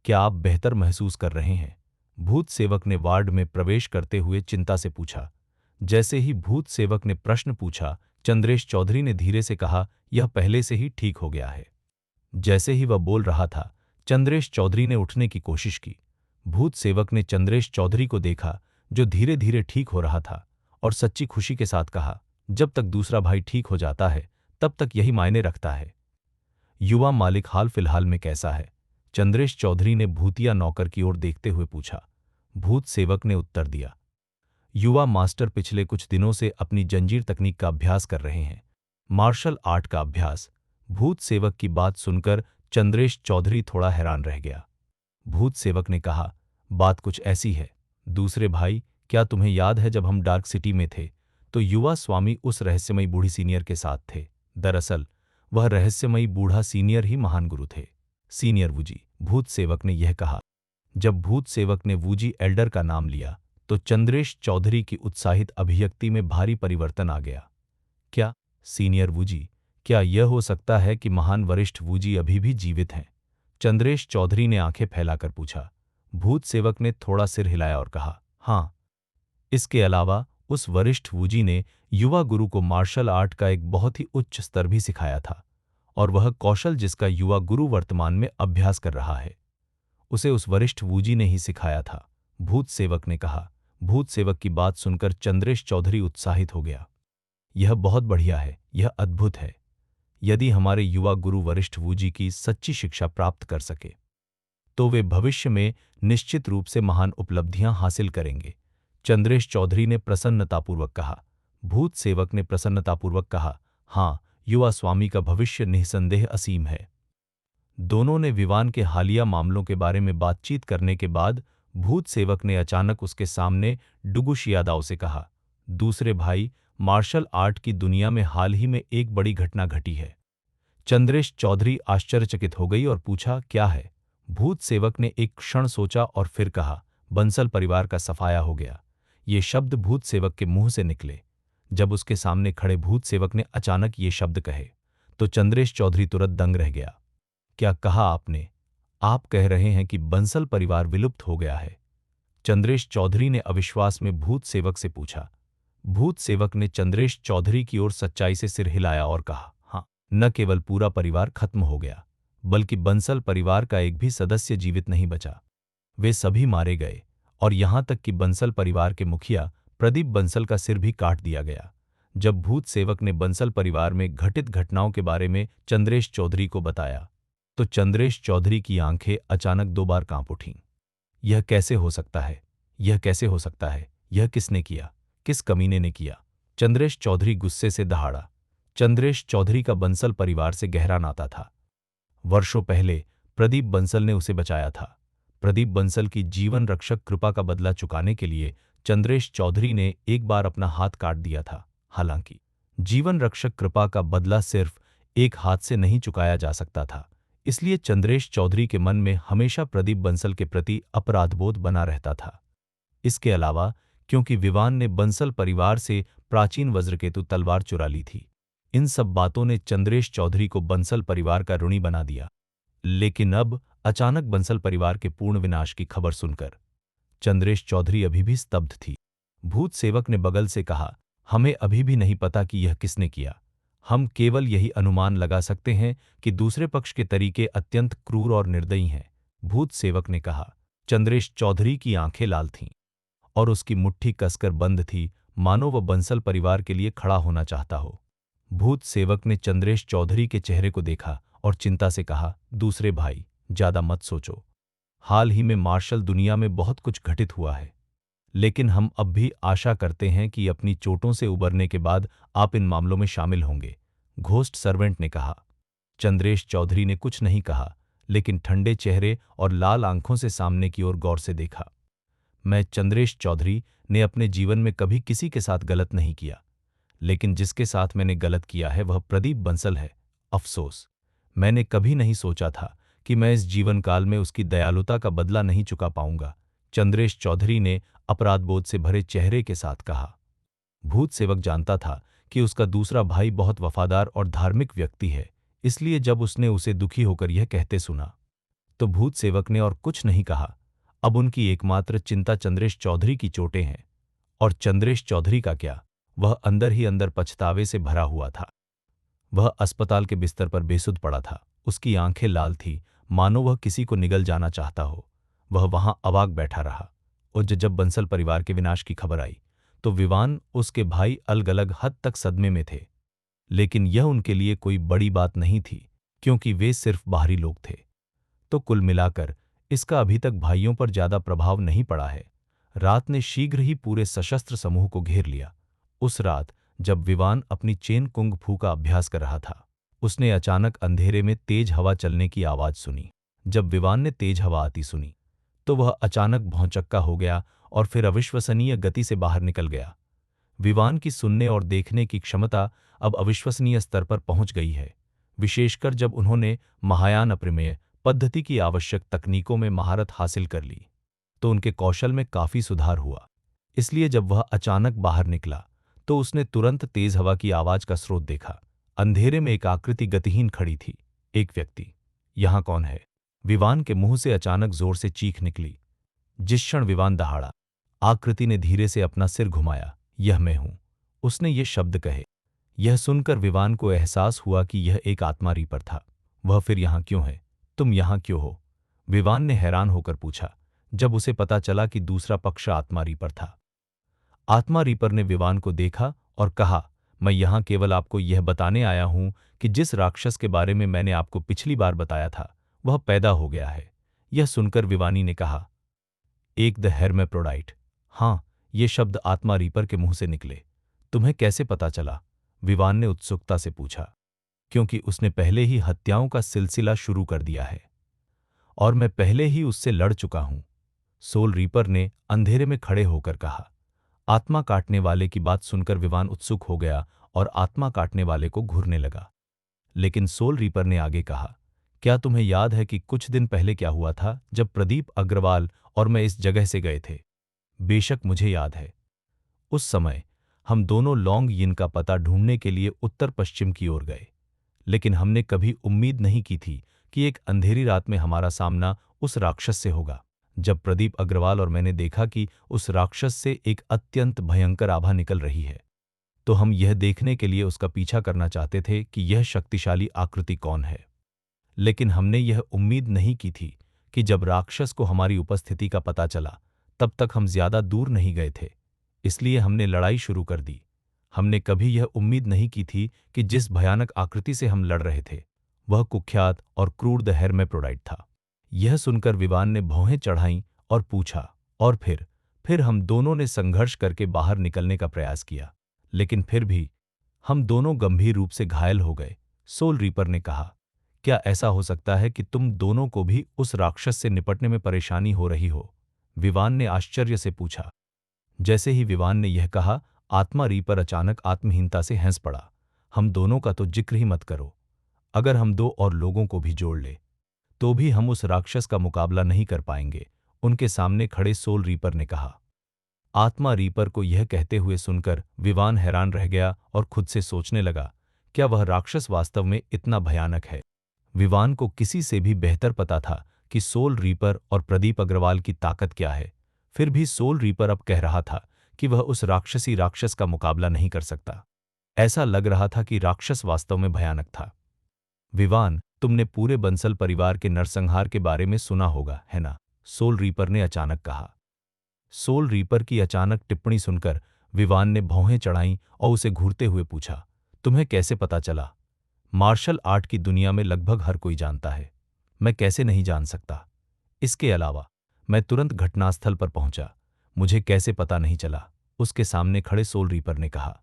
क्या आप बेहतर महसूस कर रहे हैं? भूत सेवक ने वार्ड में प्रवेश करते हुए चिंता से पूछा। जैसे ही भूत सेवक ने प्रश्न पूछा, चंद्रेश चौधरी ने धीरे से कहा, यह पहले से ही ठीक हो गया है। जैसे ही वह बोल रहा था, चंद्रेश चौधरी ने उठने की कोशिश की। भूत सेवक ने चंद्रेश चौधरी को देखा, जो धीरे धीरे ठीक हो रहा था, और सच्ची खुशी के साथ कहा, जब तक दूसरा भाई ठीक हो जाता है, तब तक यही मायने रखता है। युवा मालिक हाल फिलहाल में कैसा है? चंद्रेश चौधरी ने भूतिया नौकर की ओर देखते हुए पूछा। भूत सेवक ने उत्तर दिया। युवा मास्टर पिछले कुछ दिनों से अपनी जंजीर तकनीक का अभ्यास कर रहे हैं। मार्शल आर्ट का अभ्यास। भूत सेवक की बात सुनकर चंद्रेश चौधरी थोड़ा हैरान रह गया। भूत सेवक ने कहा, बात कुछ ऐसी है। दूसरे भाई, क्या तुम्हें याद है जब हम डार्क सिटी में थे तो युवा स्वामी उस रहस्यमयी बूढ़ी सीनियर के साथ थे? दरअसल वह रहस्यमयी बूढ़ा सीनियर ही महान गुरु थे। सीनियर वूजी, भूत सेवक ने यह कहा। जब भूत सेवक ने वूजी एल्डर का नाम लिया तो चंद्रेश चौधरी की उत्साहित अभिव्यक्ति में भारी परिवर्तन आ गया। क्या सीनियर वूजी? क्या यह हो सकता है कि महान वरिष्ठ वूजी अभी भी जीवित हैं? चंद्रेश चौधरी ने आंखें फैलाकर पूछा। भूत सेवक ने थोड़ा सिर हिलाया और कहा, हाँ। इसके अलावा उस वरिष्ठ वूजी ने युवा गुरु को मार्शल आर्ट का एक बहुत ही उच्च स्तर भी सिखाया था, और वह कौशल जिसका युवा गुरु वर्तमान में अभ्यास कर रहा है, उसे उस वरिष्ठ वूजी ने ही सिखाया था। भूत सेवक ने कहा। भूत सेवक की बात सुनकर चंद्रेश चौधरी उत्साहित हो गया। यह बहुत बढ़िया है, यह अद्भुत है। यदि हमारे युवा गुरु वरिष्ठ वूजी की सच्ची शिक्षा प्राप्त कर सके तो वे भविष्य में निश्चित रूप से महान उपलब्धियां हासिल करेंगे, चंद्रेश चौधरी ने प्रसन्नतापूर्वक कहा। भूत सेवक ने प्रसन्नतापूर्वक कहा, हाँ, युवा स्वामी का भविष्य निःसंदेह असीम है। दोनों ने विवान के हालिया मामलों के बारे में बातचीत करने के बाद भूत सेवक ने अचानक उसके सामने डुगुशियादाओ से कहा, दूसरे भाई, मार्शल आर्ट की दुनिया में हाल ही में एक बड़ी घटना घटी है। चंद्रेश चौधरी आश्चर्यचकित हो गई और पूछा, क्या है? भूत सेवक ने एक क्षण सोचा और फिर कहा, बंसल परिवार का सफाया हो गया। ये शब्द भूत सेवक के मुंह से निकले। जब उसके सामने खड़े भूत सेवक ने अचानक ये शब्द कहे तो चंद्रेश चौधरी तुरंत दंग रह गया। क्या कहा आपने? आप कह रहे हैं कि बंसल परिवार विलुप्त हो गया है? चंद्रेश चौधरी ने अविश्वास में भूत सेवक से पूछा। भूत सेवक ने चंद्रेश चौधरी की ओर सच्चाई से सिर हिलाया और कहा, हाँ, न केवल पूरा परिवार खत्म हो गया, बल्कि बंसल परिवार का एक भी सदस्य जीवित नहीं बचा। वे सभी मारे गए, और यहां तक कि बंसल परिवार के मुखिया प्रदीप बंसल का सिर भी काट दिया गया। जब भूत सेवक ने बंसल परिवार में घटित घटनाओं के बारे में चंद्रेश चौधरी को बताया तो चंद्रेश चौधरी की आंखें अचानक दो बार कांप उठीं। यह कैसे हो सकता है? यह कैसे हो सकता है? यह किसने किया? किस कमीने ने किया? चंद्रेश चौधरी गुस्से से दहाड़ा। चंद्रेश चौधरी का बंसल परिवार से गहरा नाता था। वर्षों पहले प्रदीप बंसल ने उसे बचाया था। प्रदीप बंसल की जीवन रक्षक कृपा का बदला चुकाने के लिए चंद्रेश चौधरी ने एक बार अपना हाथ काट दिया था। हालांकि जीवन रक्षक कृपा का बदला सिर्फ एक हाथ से नहीं चुकाया जा सकता था, इसलिए चंद्रेश चौधरी के मन में हमेशा प्रदीप बंसल के प्रति अपराधबोध बना रहता था। इसके अलावा क्योंकि विवान ने बंसल परिवार से प्राचीन वज्रकेतु तलवार चुरा ली थी, इन सब बातों ने चंद्रेश चौधरी को बंसल परिवार का ऋणी बना दिया। लेकिन अब अचानक बंसल परिवार के पूर्ण विनाश की खबर सुनकर चंद्रेश चौधरी अभी भी स्तब्ध थी। भूत सेवक ने बगल से कहा, हमें अभी भी नहीं पता कि यह किसने किया। हम केवल यही अनुमान लगा सकते हैं कि दूसरे पक्ष के तरीके अत्यंत क्रूर और निर्दयी हैं। भूत सेवक ने कहा। चंद्रेश चौधरी की आंखें लाल थीं और उसकी मुट्ठी कसकर बंद थी, मानो वह बंसल परिवार के लिए खड़ा होना चाहता हो। भूत सेवक ने चंद्रेश चौधरी के चेहरे को देखा और चिंता से कहा, दूसरे भाई, ज्यादा मत सोचो। हाल ही में मार्शल दुनिया में बहुत कुछ घटित हुआ है, लेकिन हम अब भी आशा करते हैं कि अपनी चोटों से उबरने के बाद आप इन मामलों में शामिल होंगे, घोस्ट सर्वेंट ने कहा। चंद्रेश चौधरी ने कुछ नहीं कहा, लेकिन ठंडे चेहरे और लाल आंखों से सामने की ओर गौर से देखा। मैं चंद्रेश चौधरी ने अपने जीवन में कभी किसी के साथ गलत नहीं किया, लेकिन जिसके साथ मैंने गलत किया है वह प्रदीप बंसल है। अफसोस, मैंने कभी नहीं सोचा था कि मैं इस जीवन काल में उसकी दयालुता का बदला नहीं चुका पाऊंगा। चंद्रेश चौधरी ने अपराधबोध से भरे चेहरे के साथ कहा। भूत सेवक जानता था कि उसका दूसरा भाई बहुत वफादार और धार्मिक व्यक्ति है, इसलिए जब उसने उसे दुखी होकर यह कहते सुना तो भूत सेवक ने और कुछ नहीं कहा। अब उनकी एकमात्र चिंता चंद्रेश चौधरी की चोटें हैं। और चंद्रेश चौधरी का क्या, वह अंदर ही अंदर पछतावे से भरा हुआ था। वह अस्पताल के बिस्तर पर बेसुध पड़ा था, उसकी आंखें लाल थी, मानो वह किसी को निगल जाना चाहता हो। वह वहां अवाक बैठा रहा। और जब बंसल परिवार के विनाश की खबर आई तो विवान उसके भाई अलग अलग हद तक सदमे में थे। लेकिन यह उनके लिए कोई बड़ी बात नहीं थी, क्योंकि वे सिर्फ बाहरी लोग थे। तो कुल मिलाकर इसका अभी तक भाइयों पर ज्यादा प्रभाव नहीं पड़ा है। रात ने शीघ्र ही पूरे सशस्त्र समूह को घेर लिया। उस रात जब विवान अपनी चेन कुंग फू का अभ्यास कर रहा था, उसने अचानक अंधेरे में तेज हवा चलने की आवाज सुनी। जब विवान ने तेज हवा आती सुनी तो वह अचानक भौंचक्का हो गया और फिर अविश्वसनीय गति से बाहर निकल गया। विवान की सुनने और देखने की क्षमता अब अविश्वसनीय स्तर पर पहुंच गई है, विशेषकर जब उन्होंने महायान अप्रमेय पद्धति की आवश्यक तकनीकों में महारत हासिल कर ली तो उनके कौशल में काफी सुधार हुआ। इसलिए जब वह अचानक बाहर निकला तो उसने तुरंत तेज हवा की आवाज का स्रोत देखा। अंधेरे में एक आकृति गतिहीन खड़ी थी। एक व्यक्ति। यहां कौन है? विवान के मुंह से अचानक जोर से चीख निकली। जिस क्षण विवान दहाड़ा, आकृति ने धीरे से अपना सिर घुमाया। यह मैं हूं, उसने ये शब्द कहे। यह सुनकर विवान को एहसास हुआ कि यह एक आत्मा रीपर था। वह फिर यहां क्यों है? तुम यहां क्यों हो? विवान ने हैरान होकर पूछा, जब उसे पता चला कि दूसरा पक्ष आत्मा रीपर था। आत्मा रीपर ने विवान को देखा और कहा, मैं यहां केवल आपको यह बताने आया हूं कि जिस राक्षस के बारे में मैंने आपको पिछली बार बताया था वह पैदा हो गया है। यह सुनकर विवानी ने कहा, एक द हेर्मेप्रोडाइट। हाँ, ये शब्द आत्मा रीपर के मुंह से निकले। तुम्हें कैसे पता चला? विवान ने उत्सुकता से पूछा। क्योंकि उसने पहले ही हत्याओं का सिलसिला शुरू कर दिया है और मैं पहले ही उससे लड़ चुका हूं। सोल रीपर ने अंधेरे में खड़े होकर कहा। आत्मा काटने वाले की बात सुनकर विवान उत्सुक हो गया और आत्मा काटने वाले को घूरने लगा। लेकिन सोल रीपर ने आगे कहा, क्या तुम्हें याद है कि कुछ दिन पहले क्या हुआ था जब प्रदीप अग्रवाल और मैं इस जगह से गए थे? बेशक मुझे याद है। उस समय हम दोनों लॉन्ग यिन का पता ढूंढने के लिए उत्तर पश्चिम की ओर गए, लेकिन हमने कभी उम्मीद नहीं की थी कि एक अंधेरी रात में हमारा सामना उस राक्षस से होगा। जब प्रदीप अग्रवाल और मैंने देखा कि उस राक्षस से एक अत्यंत भयंकर आभा निकल रही है, तो हम यह देखने के लिए उसका पीछा करना चाहते थे कि यह शक्तिशाली आकृति कौन है। लेकिन हमने यह उम्मीद नहीं की थी कि जब राक्षस को हमारी उपस्थिति का पता चला तब तक हम ज्यादा दूर नहीं गए थे, इसलिए हमने लड़ाई शुरू कर दी। हमने कभी यह उम्मीद नहीं की थी कि जिस भयानक आकृति से हम लड़ रहे थे वह कुख्यात और क्रूर द हेर्मेप्रोडाइट था। यह सुनकर विवान ने भौहें चढ़ाईं और पूछा, और फिर हम दोनों ने संघर्ष करके बाहर निकलने का प्रयास किया, लेकिन फिर भी हम दोनों गंभीर रूप से घायल हो गए। सोल रीपर ने कहा, क्या ऐसा हो सकता है कि तुम दोनों को भी उस राक्षस से निपटने में परेशानी हो रही हो? विवान ने आश्चर्य से पूछा। जैसे ही विवान ने यह कहा, आत्मा रीपर अचानक आत्महीनता से हंस पड़ा। हम दोनों का तो जिक्र ही मत करो। अगर हम दो और लोगों को भी जोड़ ले तो भी हम उस राक्षस का मुकाबला नहीं कर पाएंगे, उनके सामने खड़े सोल रीपर ने कहा। आत्मा रीपर को यह कहते हुए सुनकर विवान हैरान रह गया और खुद से सोचने लगा, क्या वह राक्षस वास्तव में इतना भयानक है? विवान को किसी से भी बेहतर पता था कि सोल रीपर और प्रदीप अग्रवाल की ताकत क्या है। फिर भी सोल रीपर अब कह रहा था कि वह उस राक्षसी राक्षस का मुकाबला नहीं कर सकता। ऐसा लग रहा था कि राक्षस वास्तव में भयानक था। विवान, तुमने पूरे बंसल परिवार के नरसंहार के बारे में सुना होगा, है ना? सोल रीपर ने अचानक कहा। सोल रीपर की अचानक टिप्पणी सुनकर विवान ने भौहें चढ़ाईं और उसे घूरते हुए पूछा, तुम्हें कैसे पता चला? मार्शल आर्ट की दुनिया में लगभग हर कोई जानता है, मैं कैसे नहीं जान सकता? इसके अलावा मैं तुरंत घटनास्थल पर पहुंचा, मुझे कैसे पता नहीं चला? उसके सामने खड़े सोल रीपर ने कहा।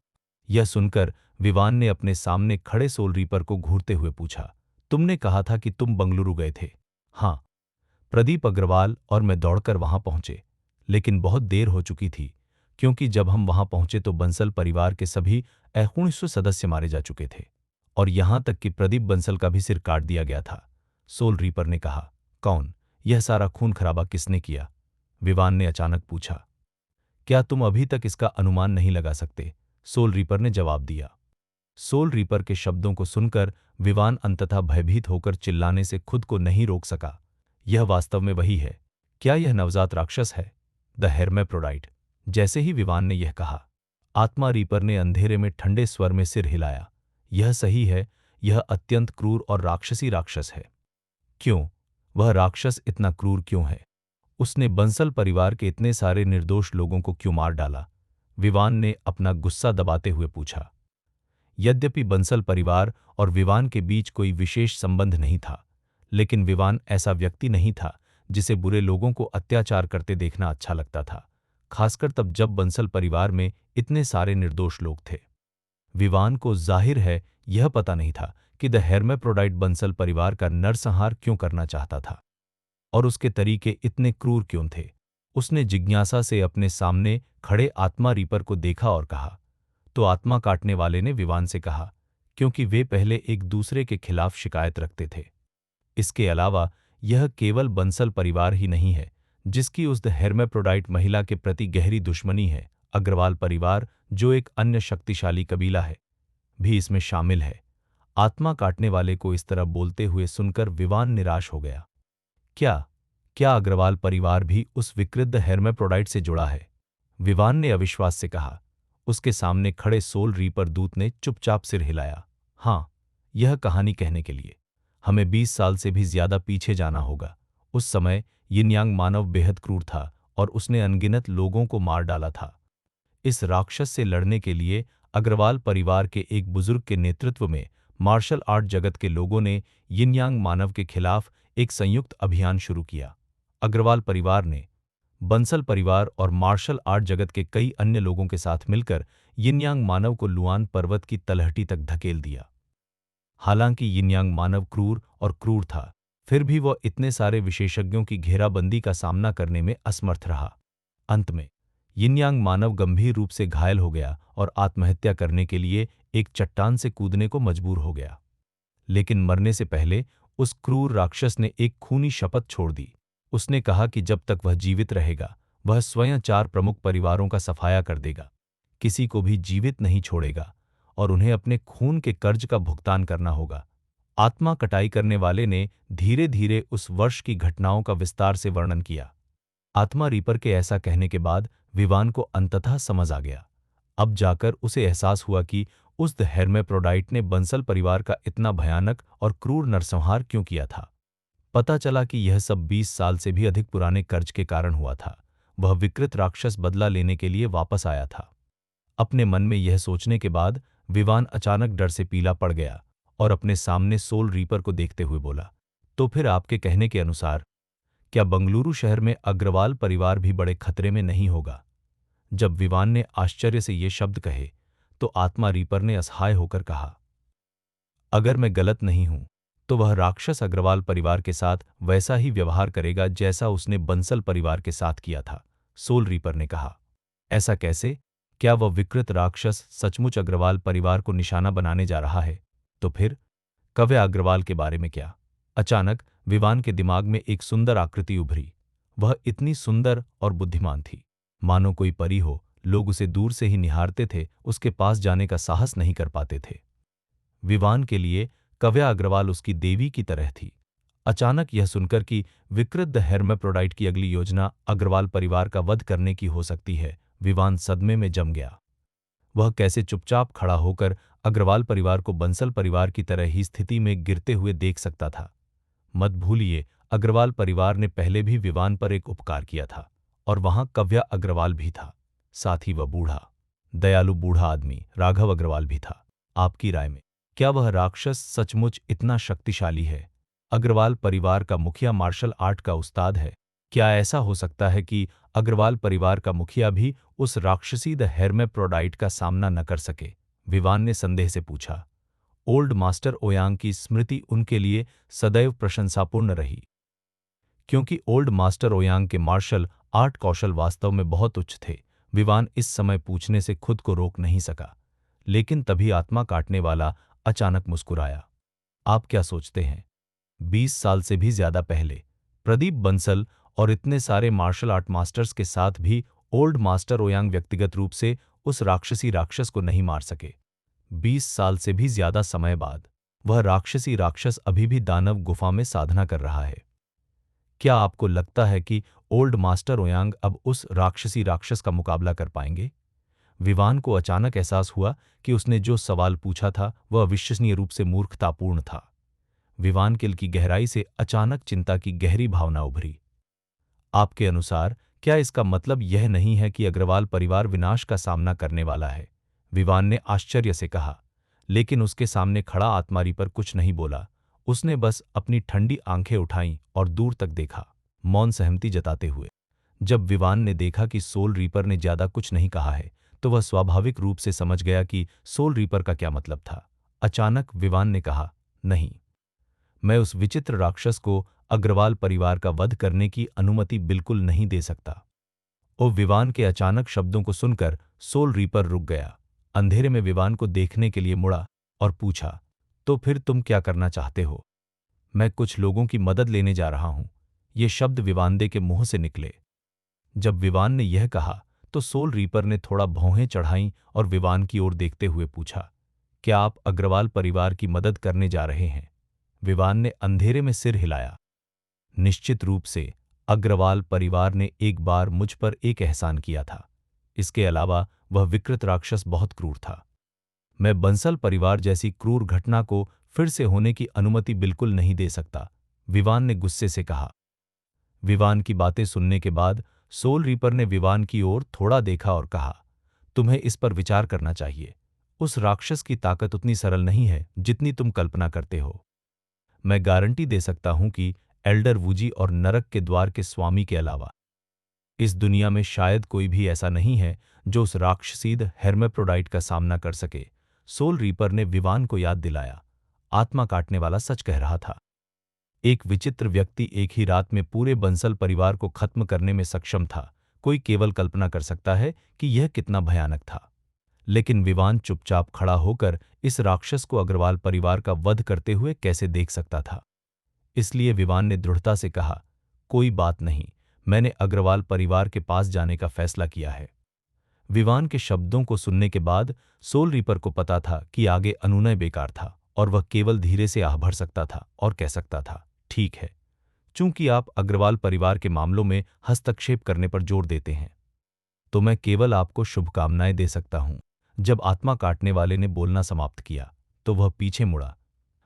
यह सुनकर विवान ने अपने सामने खड़े सोल रीपर को घूरते हुए पूछा, तुमने कहा था कि तुम बंगलुरु गए थे? हाँ, प्रदीप अग्रवाल और मैं दौड़कर वहां पहुंचे, लेकिन बहुत देर हो चुकी थी, क्योंकि जब हम वहां पहुंचे तो बंसल परिवार के सभी 1900 सदस्य मारे जा चुके थे, और यहां तक कि प्रदीप बंसल का भी सिर काट दिया गया था। सोल रीपर ने कहा, कौन? यह सारा खून खराबा किसने किया? विवान ने अचानक पूछा। क्या तुम अभी तक इसका अनुमान नहीं लगा सकते? सोल रीपर ने जवाब दिया। सोल रीपर के शब्दों को सुनकर विवान अंततः भयभीत होकर चिल्लाने से खुद को नहीं रोक सका। यह वास्तव में वही है। क्या यह नवजात राक्षस है? द हेर्मेप्रोडाइट। जैसे ही विवान ने यह कहा, आत्मा रीपर ने अंधेरे में ठंडे स्वर में सिर हिलाया। यह सही है, यह अत्यंत क्रूर और राक्षसी राक्षस है। क्यों? वह राक्षस इतना क्रूर क्यों है? उसने बंसल परिवार के इतने सारे निर्दोष लोगों को क्यों मार डाला? विवान ने अपना गुस्सा दबाते हुए पूछा। यद्यपि बंसल परिवार और विवान के बीच कोई विशेष संबंध नहीं था, लेकिन विवान ऐसा व्यक्ति नहीं था जिसे बुरे लोगों को अत्याचार करते देखना अच्छा लगता था, खासकर तब जब बंसल परिवार में इतने सारे निर्दोष लोग थे। विवान को जाहिर है यह पता नहीं था कि द हेर्मेप्रोडाइट बंसल परिवार का नरसंहार क्यों करना चाहता था, और उसके तरीके इतने क्रूर क्यों थे। उसने जिज्ञासा से अपने सामने खड़े आत्मा रीपर को देखा और कहा। तो आत्मा काटने वाले ने विवान से कहा, क्योंकि वे पहले एक दूसरे के खिलाफ शिकायत रखते थे। इसके अलावा यह केवल बंसल परिवार ही नहीं है जिसकी उस द हेर्मेप्रोडाइट महिला के प्रति गहरी दुश्मनी है, अग्रवाल परिवार, जो एक अन्य शक्तिशाली कबीला है, भी इसमें शामिल है। आत्मा काटने वाले को इस तरह बोलते हुए सुनकर विवान निराश हो गया। क्या क्या अग्रवाल परिवार भी उस विकृत हेर्मेप्रोडाइट से जुड़ा है? विवान ने अविश्वास से कहा। उसके सामने खड़े सोल रीपर दूत ने चुपचाप सिर हिलाया। हाँ, यह कहानी कहने के लिए हमें 20 साल से भी ज्यादा पीछे जाना होगा। उस समय यिनयांग मानव बेहद क्रूर था और उसने अनगिनत लोगों को मार डाला था। इस राक्षस से लड़ने के लिए अग्रवाल परिवार के एक बुजुर्ग के नेतृत्व में मार्शल आर्ट जगत के लोगों ने यिनयांग मानव के खिलाफ एक संयुक्त अभियान शुरू किया। अग्रवाल परिवार ने बंसल परिवार और मार्शल आर्ट जगत के कई अन्य लोगों के साथ मिलकर यिनयांग मानव को लुआन पर्वत की तलहटी तक धकेल दिया। हालांकि यिनयांग मानव क्रूर और क्रूर था, फिर भी वह इतने सारे विशेषज्ञों की घेराबंदी का सामना करने में असमर्थ रहा। अंत में यिनयांग मानव गंभीर रूप से घायल हो गया और आत्महत्या करने के लिए एक चट्टान से कूदने को मजबूर हो गया। लेकिन मरने से पहले उस क्रूर राक्षस ने एक खूनी शपथ छोड़ दी। उसने कहा कि जब तक वह जीवित रहेगा, वह स्वयं 4 प्रमुख परिवारों का सफाया कर देगा, किसी को भी जीवित नहीं छोड़ेगा और उन्हें अपने खून के कर्ज का भुगतान करना होगा। आत्मा कटाई करने वाले ने धीरे धीरे उस वर्ष की घटनाओं का विस्तार से वर्णन किया। आत्मा रीपर के ऐसा कहने के बाद विवान को अंततः समझ आ गया। अब जाकर उसे एहसास हुआ कि उस द हेर्मेप्रोडाइट ने बंसल परिवार का इतना भयानक और क्रूर नरसंहार क्यों किया था। पता चला कि यह सब 20 साल से भी अधिक पुराने कर्ज के कारण हुआ था। वह विकृत राक्षस बदला लेने के लिए वापस आया था। अपने मन में यह सोचने के बाद विवान अचानक डर से पीला पड़ गया और अपने सामने सोल रीपर को देखते हुए बोला, तो फिर आपके कहने के अनुसार क्या बंगलुरु शहर में अग्रवाल परिवार भी बड़े खतरे में नहीं होगा? जब विवान ने आश्चर्य से ये शब्द कहे तो आत्मा रीपर ने असहाय होकर कहा, अगर मैं गलत नहीं हूं तो वह राक्षस अग्रवाल परिवार के साथ वैसा ही व्यवहार करेगा जैसा उसने बंसल परिवार के साथ किया था। सोल रीपर ने कहा, ऐसा कैसे? क्या वह विकृत राक्षस सचमुच अग्रवाल परिवार को निशाना बनाने जा रहा है? तो फिर कव्य अग्रवाल के बारे में क्या? अचानक विवान के दिमाग में एक सुंदर आकृति उभरी। वह इतनी सुंदर और बुद्धिमान थी, मानो कोई परी हो। लोग उसे दूर से ही निहारते थे, उसके पास जाने का साहस नहीं कर पाते थे। विवान के लिए कव्या अग्रवाल उसकी देवी की तरह थी। अचानक यह सुनकर कि विकृत द हेर्मेप्रोडाइट की अगली योजना अग्रवाल परिवार का वध करने की हो सकती है, विवान सदमे में जम गया। वह कैसे चुपचाप खड़ा होकर अग्रवाल परिवार को बंसल परिवार की तरह ही स्थिति में गिरते हुए देख सकता था। मत भूलिए, अग्रवाल परिवार ने पहले भी विवान पर एक उपकार किया था और वहां कव्या अग्रवाल भी था। साथ ही वह बूढ़ा, दयालु बूढ़ा आदमी राघव अग्रवाल भी था। आपकी राय में क्या वह राक्षस सचमुच इतना शक्तिशाली है? अग्रवाल परिवार का मुखिया मार्शल आर्ट का उस्ताद है। क्या ऐसा हो सकता है कि अग्रवाल परिवार का मुखिया भी उस राक्षसी द हेर्मेप्रोडाइट का सामना न कर सके? विवान ने संदेह से पूछा। ओल्ड मास्टर ओयांग की स्मृति उनके लिए सदैव प्रशंसापूर्ण रही, क्योंकि ओल्ड मास्टर ओयांग के मार्शल आर्ट कौशल वास्तव में बहुत उच्च थे। विवान इस समय पूछने से खुद को रोक नहीं सका, लेकिन तभी आत्मा काटने वाला अचानक मुस्कुराया। आप क्या सोचते हैं? 20 साल से भी ज्यादा पहले प्रदीप बंसल और इतने सारे मार्शल आर्ट मास्टर्स के साथ भी ओल्ड मास्टर ओयांग व्यक्तिगत रूप से उस राक्षसी राक्षस को नहीं मार सके। 20 साल से भी ज्यादा समय बाद वह राक्षसी राक्षस अभी भी दानव गुफा में साधना कर रहा है। क्या आपको लगता है कि ओल्ड मास्टर ओयांग अब उस राक्षसी राक्षस का मुकाबला कर पाएंगे? विवान को अचानक एहसास हुआ कि उसने जो सवाल पूछा था वह अविश्वसनीय रूप से मूर्खतापूर्ण था। विवान किल की गहराई से अचानक चिंता की गहरी भावना उभरी। आपके अनुसार क्या इसका मतलब यह नहीं है कि अग्रवाल परिवार विनाश का सामना करने वाला है? विवान ने आश्चर्य से कहा, लेकिन उसके सामने खड़ा आत्मारी पर कुछ नहीं बोला। उसने बस अपनी ठंडी आंखें उठाईं और दूर तक देखा, मौन सहमति जताते हुए। जब विवान ने देखा कि सोल रीपर ने ज्यादा कुछ नहीं कहा है, तो वह स्वाभाविक रूप से समझ गया कि सोल रीपर का क्या मतलब था। अचानक विवान ने कहा, नहीं, मैं उस विचित्र राक्षस को अग्रवाल परिवार का वध करने की अनुमति बिल्कुल नहीं दे सकता। ओ विवान के अचानक शब्दों को सुनकर सोल रीपर रुक गया, अंधेरे में विवान को देखने के लिए मुड़ा और पूछा, तो फिर तुम क्या करना चाहते हो? मैं कुछ लोगों की मदद लेने जा रहा हूं। ये शब्द विवानदे के मुंह से निकले। जब विवान ने यह कहा, तो सोल रीपर ने थोड़ा भौहें चढ़ाईं और विवान की ओर देखते हुए पूछा, क्या आप अग्रवाल परिवार की मदद करने जा रहे हैं? विवान ने अंधेरे में सिर हिलाया। निश्चित रूप से अग्रवाल परिवार ने एक बार मुझ पर एक एहसान किया था। इसके अलावा वह विकृत राक्षस बहुत क्रूर था। मैं बंसल परिवार जैसी क्रूर घटना को फिर से होने की अनुमति बिल्कुल नहीं दे सकता, विवान ने गुस्से से कहा। विवान की बातें सुनने के बाद सोल रीपर ने विवान की ओर थोड़ा देखा और कहा, तुम्हें इस पर विचार करना चाहिए। उस राक्षस की ताकत उतनी सरल नहीं है जितनी तुम कल्पना करते हो। मैं गारंटी दे सकता हूं कि एल्डर वूजी और नरक के द्वार के स्वामी के अलावा इस दुनिया में शायद कोई भी ऐसा नहीं है जो उस राक्षसीद हेर्मेप्रोडाइट का सामना कर सके। सोल रीपर ने विवान को याद दिलाया, आत्मा काटने वाला सच कह रहा था। एक विचित्र व्यक्ति एक ही रात में पूरे बंसल परिवार को खत्म करने में सक्षम था। कोई केवल कल्पना कर सकता है कि यह कितना भयानक था। लेकिन विवान चुपचाप खड़ा होकर इस राक्षस को अग्रवाल परिवार का वध करते हुए कैसे देख सकता था? इसलिए विवान ने दृढ़ता से कहा, कोई बात नहीं, मैंने अग्रवाल परिवार के पास जाने का फैसला किया है। विवान के शब्दों को सुनने के बाद सोल रीपर को पता था कि आगे अनुनय बेकार था और वह केवल धीरे से आह भर सकता था और कह सकता था, ठीक है, चूंकि आप अग्रवाल परिवार के मामलों में हस्तक्षेप करने पर जोर देते हैं, तो मैं केवल आपको शुभकामनाएं दे सकता हूं। जब आत्मा काटने वाले ने बोलना समाप्त किया, तो वह पीछे मुड़ा।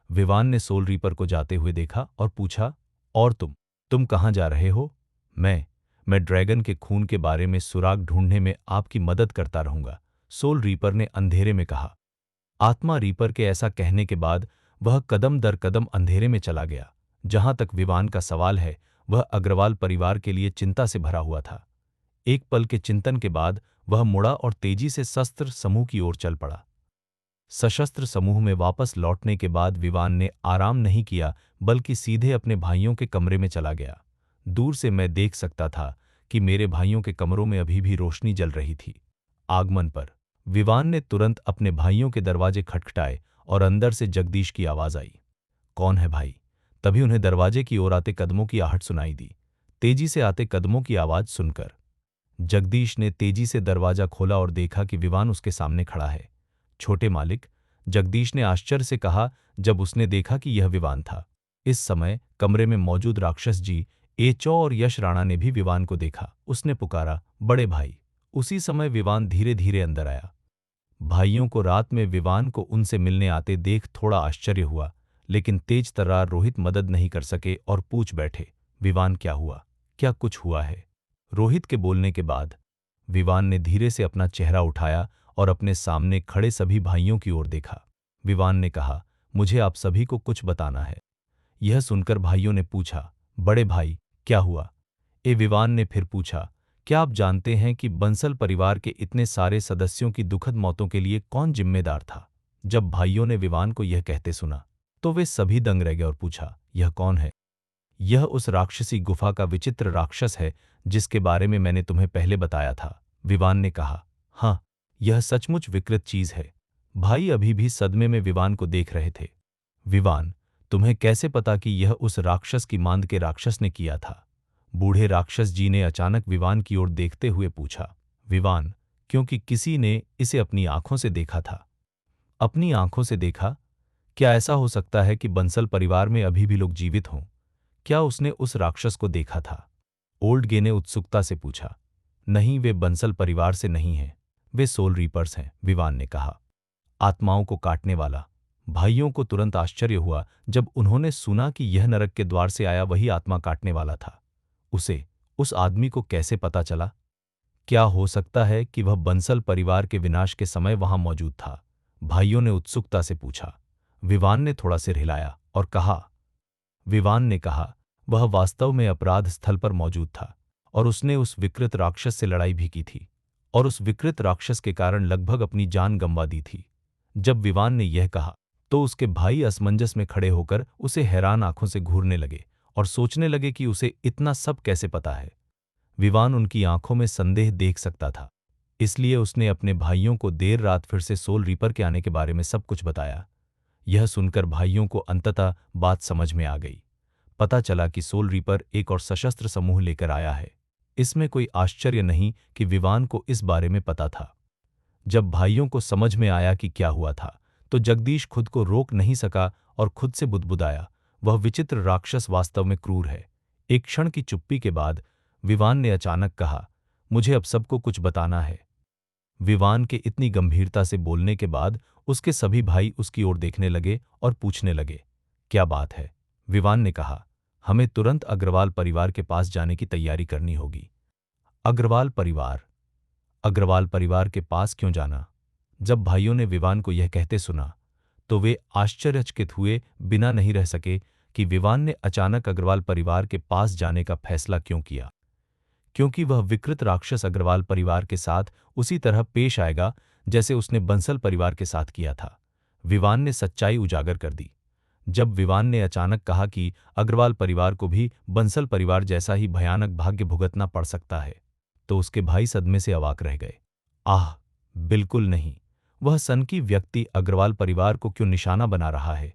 विवान ने सोल रीपर को जाते हुए देखा और पूछा, और तुम कहाँ जा रहे हो? मैं ड्रैगन के खून के बारे में सुराग ढूंढने में आपकी मदद करता रहूंगा, सोल रीपर ने अंधेरे में कहा। आत्मा रीपर के ऐसा कहने के बाद वह कदम दर कदम अंधेरे में चला गया। जहां तक विवान का सवाल है, वह अग्रवाल परिवार के लिए चिंता से भरा हुआ था। एक पल के चिंतन के बाद वह मुड़ा और तेजी से शस्त्र समूह की ओर चल पड़ा। सशस्त्र समूह में वापस लौटने के बाद विवान ने आराम नहीं किया, बल्कि सीधे अपने भाइयों के कमरे में चला गया। दूर से मैं देख सकता था कि मेरे भाइयों के कमरों में अभी भी रोशनी जल रही थी। आगमन पर विवान ने तुरंत अपने भाइयों के दरवाजे खटखटाए और अंदर से जगदीश की आवाज आई, कौन है भाई? तभी उन्हें दरवाजे की ओर आते कदमों की आहट सुनाई दी। तेजी से आते कदमों की आवाज सुनकर जगदीश ने तेजी से दरवाजा खोला और देखा कि विवान उसके सामने खड़ा है। छोटे मालिक, जगदीश ने आश्चर्य से कहा जब उसने देखा कि यह विवान था। इस समय कमरे में मौजूद राक्षस जी एचो और यश राणा ने भी विवान को देखा। उसने पुकारा, बड़े भाई। उसी समय विवान धीरे धीरे अंदर आया। भाइयों को रात में विवान को उनसे मिलने आते देख थोड़ा आश्चर्य हुआ, लेकिन तेज तर्रार रोहित मदद नहीं कर सके और पूछ बैठे, विवान क्या हुआ? क्या कुछ हुआ है? रोहित के बोलने के बाद विवान ने धीरे से अपना चेहरा उठाया और अपने सामने खड़े सभी भाइयों की ओर देखा। विवान ने कहा, मुझे आप सभी को कुछ बताना है। यह सुनकर भाइयों ने पूछा, बड़े भाई क्या हुआ? विवान ने फिर पूछा, क्या आप जानते हैं कि बंसल परिवार के इतने सारे सदस्यों की दुखद मौतों के लिए कौन जिम्मेदार था? जब भाइयों ने विवान को यह कहते सुना, तो वे सभी दंग रह गए और पूछा, यह कौन है? यह उस राक्षसी गुफा का विचित्र राक्षस है जिसके बारे में मैंने तुम्हें पहले बताया था, विवान ने कहा। हाँ, यह सचमुच विकृत चीज है। भाई अभी भी सदमे में विवान को देख रहे थे। विवान, तुम्हें कैसे पता कि यह उस राक्षस की मांद के राक्षस ने किया था? बूढ़े राक्षस जी ने अचानक विवान की ओर देखते हुए पूछा। विवान, क्योंकि किसी ने इसे अपनी आंखों से देखा था। अपनी आंखों से देखा? क्या ऐसा हो सकता है कि बंसल परिवार में अभी भी लोग जीवित हों? क्या उसने उस राक्षस को देखा था? ओल्ड गे ने उत्सुकता से पूछा। नहीं, वे बंसल परिवार से नहीं हैं। वे सोल रीपर्स हैं, विवान ने कहा। आत्माओं को काटने वाला। भाइयों को तुरंत आश्चर्य हुआ जब उन्होंने सुना कि यह नरक के द्वार से आया वही आत्मा काटने वाला था। उस आदमी को कैसे पता चला? क्या हो सकता है कि वह बंसल परिवार के विनाश के समय वहां मौजूद था? भाइयों ने उत्सुकता से पूछा। विवान ने थोड़ा सिर हिलाया और कहा। विवान ने कहा, वह वास्तव में अपराध स्थल पर मौजूद था और उसने उस विकृत राक्षस से लड़ाई भी की थी और उस विकृत राक्षस के कारण लगभग अपनी जान गंवा दी थी। जब विवान ने यह कहा तो उसके भाई असमंजस में खड़े होकर उसे हैरान आंखों से घूरने लगे और सोचने लगे कि उसे इतना सब कैसे पता है। विवान उनकी आंखों में संदेह देख सकता था, इसलिए उसने अपने भाइयों को देर रात फिर से सोल रीपर के आने के बारे में सब कुछ बताया। यह सुनकर भाइयों को अंततः बात समझ में आ गई। पता चला कि सोल रीपर एक और सशस्त्र समूह लेकर आया है। इसमें कोई आश्चर्य नहीं कि विवान को इस बारे में पता था। जब भाइयों को समझ में आया कि क्या हुआ था, तो जगदीश खुद को रोक नहीं सका और खुद से बुदबुदाया, वह विचित्र राक्षस वास्तव में क्रूर है। एक क्षण की चुप्पी के बाद विवान ने अचानक कहा, मुझे अब सबको कुछ बताना है। विवान के इतनी गंभीरता से बोलने के बाद उसके सभी भाई उसकी ओर देखने लगे और पूछने लगे, क्या बात है? विवान ने कहा, हमें तुरंत अग्रवाल परिवार के पास जाने की तैयारी करनी होगी। अग्रवाल परिवार? अग्रवाल परिवार के पास क्यों जाना? जब भाइयों ने विवान को यह कहते सुना तो वे आश्चर्यचकित हुए बिना नहीं रह सके कि विवान ने अचानक अग्रवाल परिवार के पास जाने का फैसला क्यों किया। क्योंकि वह विकृत राक्षस अग्रवाल परिवार के साथ उसी तरह पेश आएगा जैसे उसने बंसल परिवार के साथ किया था। विवान ने सच्चाई उजागर कर दी। जब विवान ने अचानक कहा कि अग्रवाल परिवार को भी बंसल परिवार जैसा ही भयानक भाग्य भुगतना पड़ सकता है, तो उसके भाई सदमे से अवाक रह गए। आह, बिल्कुल नहीं। वह सनकी व्यक्ति अग्रवाल परिवार को क्यों निशाना बना रहा है?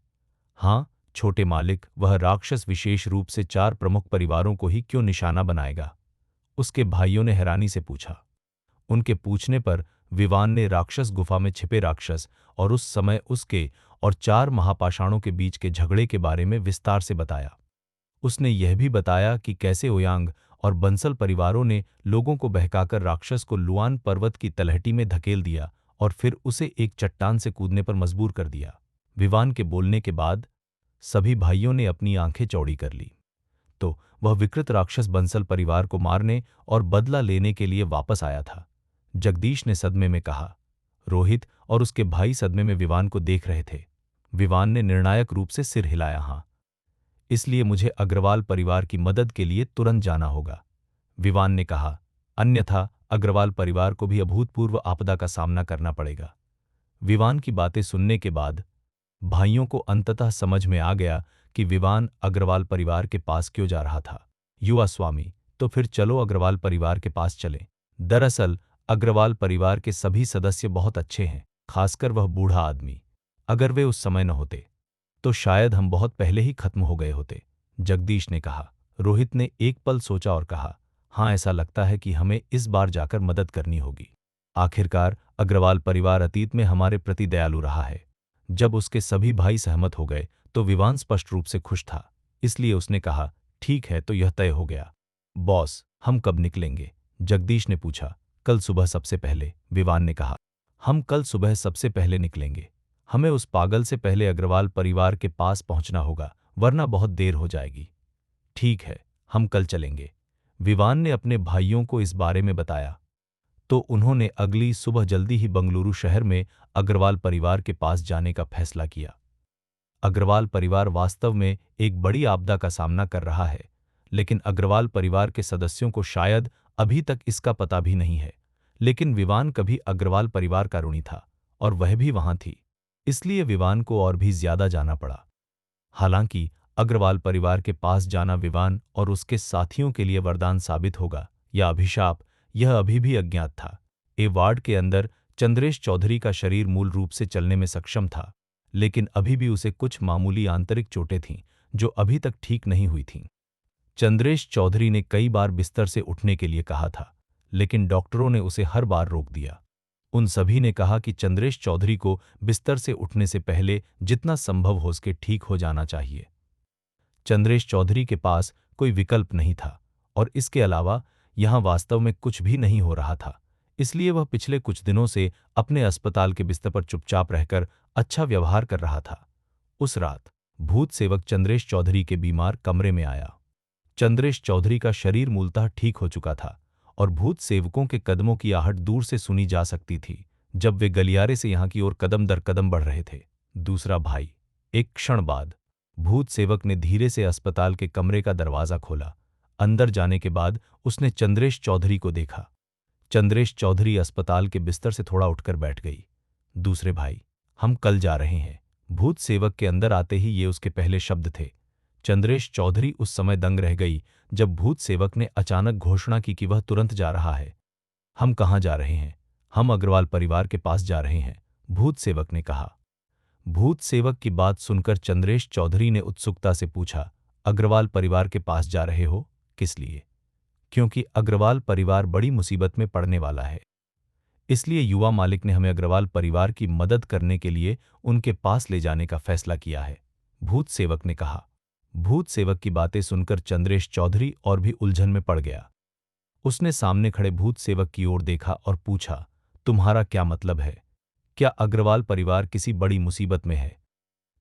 हाँ, छोटे मालिक, वह राक्षस विशेष रूप से 4 प्रमुख परिवारों को ही क्यों निशाना बनाएगा? उसके भाइयों ने हैरानी से पूछा। उनके पूछने पर विवान ने राक्षस गुफा में छिपे राक्षस और उस समय उसके और 4 महापाषाणों के बीच के झगड़े के बारे में विस्तार से बताया। उसने यह भी बताया कि कैसे ओयांग और बंसल परिवारों ने लोगों को बहकाकर राक्षस को लुआन पर्वत की तलहटी में धकेल दिया और फिर उसे एक चट्टान से कूदने पर मजबूर कर दिया। विवान के बोलने के बाद सभी भाइयों ने अपनी आंखें चौड़ी कर ली। तो वह विकृत राक्षस बंसल परिवार को मारने और बदला लेने के लिए वापस आया था। जगदीश ने सदमे में कहा। रोहित और उसके भाई सदमे में विवान को देख रहे थे। विवान ने निर्णायक रूप से सिर हिलाया। हाँ, इसलिए मुझे अग्रवाल परिवार की मदद के लिए तुरंत जाना होगा, विवान ने कहा। अन्यथा अग्रवाल परिवार को भी अभूतपूर्व आपदा का सामना करना पड़ेगा। विवान की बातें सुनने के बाद भाइयों को अंततः समझ में आ गया कि विवान अग्रवाल परिवार के पास क्यों जा रहा था। युवा स्वामी, तो फिर चलो अग्रवाल परिवार के पास चलें। दरअसल अग्रवाल परिवार के सभी सदस्य बहुत अच्छे हैं, खासकर वह बूढ़ा आदमी। अगर वे उस समय न होते तो शायद हम बहुत पहले ही खत्म हो गए होते, जगदीश ने कहा। रोहित ने एक पल सोचा और कहा, हाँ, ऐसा लगता है कि हमें इस बार जाकर मदद करनी होगी। आखिरकार अग्रवाल परिवार अतीत में हमारे प्रति दयालु रहा है। जब उसके सभी भाई सहमत हो गए तो विवान स्पष्ट रूप से खुश था, इसलिए उसने कहा, ठीक है, तो यह तय हो गया। बॉस, हम कब निकलेंगे? जगदीश ने पूछा। कल सुबह सबसे पहले, विवान ने कहा। हम कल सुबह सबसे पहले निकलेंगे। हमें उस पागल से पहले अग्रवाल परिवार के पास पहुंचना होगा, वरना बहुत देर हो जाएगी। ठीक है, हम कल चलेंगे। विवान ने अपने भाइयों को इस बारे में बताया तो उन्होंने अगली सुबह जल्दी ही बंगलुरु शहर में अग्रवाल परिवार के पास जाने का फैसला किया। अग्रवाल परिवार वास्तव में एक बड़ी आपदा का सामना कर रहा है, लेकिन अग्रवाल परिवार के सदस्यों को शायद अभी तक इसका पता भी नहीं है। लेकिन विवान कभी अग्रवाल परिवार का ऋणी था और वह भी वहां थी, इसलिए विवान को और भी ज्यादा जाना पड़ा। हालांकि अग्रवाल परिवार के पास जाना विवान और उसके साथियों के लिए वरदान साबित होगा या अभिशाप, यह अभी भी अज्ञात था। ए वार्ड के अंदर चंद्रेश चौधरी का शरीर मूल रूप से चलने में सक्षम था, लेकिन अभी भी उसे कुछ मामूली आंतरिक चोटें थीं जो अभी तक ठीक नहीं हुई थीं। चंद्रेश चौधरी ने कई बार बिस्तर से उठने के लिए कहा था, लेकिन डॉक्टरों ने उसे हर बार रोक दिया। उन सभी ने कहा कि चंद्रेश चौधरी को बिस्तर से उठने से पहले जितना संभव हो सके ठीक हो जाना चाहिए। चंद्रेश चौधरी के पास कोई विकल्प नहीं था और इसके अलावा यहाँ वास्तव में कुछ भी नहीं हो रहा था, इसलिए वह पिछले कुछ दिनों से अपने अस्पताल के बिस्तर पर चुपचाप रहकर अच्छा व्यवहार कर रहा था। उस रात भूत सेवक चंद्रेश चौधरी के बीमार कमरे में आया। चंद्रेश चौधरी का शरीर मूलतः ठीक हो चुका था और भूत सेवकों के कदमों की आहट दूर से सुनी जा सकती थी जब वे गलियारे से यहाँ की ओर कदम दर कदम बढ़ रहे थे। दूसरा भाई। एक क्षण बाद भूत सेवक ने धीरे से अस्पताल के कमरे का दरवाजा खोला। अंदर जाने के बाद उसने चंद्रेश चौधरी को देखा। चंद्रेश चौधरी अस्पताल के बिस्तर से थोड़ा उठकर बैठ गई। दूसरे भाई, हम कल जा रहे हैं। भूत सेवक के अंदर आते ही ये उसके पहले शब्द थे। चंद्रेश चौधरी उस समय दंग रह गई जब भूत सेवक ने अचानक घोषणा की कि वह तुरंत जा रहा है। हम कहाँ जा रहे हैं? हम अग्रवाल परिवार के पास जा रहे हैं, भूत सेवक ने कहा। भूत सेवक की बात सुनकर चंद्रेश चौधरी ने उत्सुकता से पूछा, अग्रवाल परिवार के पास जा रहे हो? किस लिए? क्योंकि अग्रवाल परिवार बड़ी मुसीबत में पड़ने वाला है, इसलिए युवा मालिक ने हमें अग्रवाल परिवार की मदद करने के लिए उनके पास ले जाने का फैसला किया है, भूत सेवक ने कहा। भूत सेवक की बातें सुनकर चंद्रेश चौधरी और भी उलझन में पड़ गया। उसने सामने खड़े भूत सेवक की ओर देखा और पूछा, तुम्हारा क्या मतलब है? क्या अग्रवाल परिवार किसी बड़ी मुसीबत में है?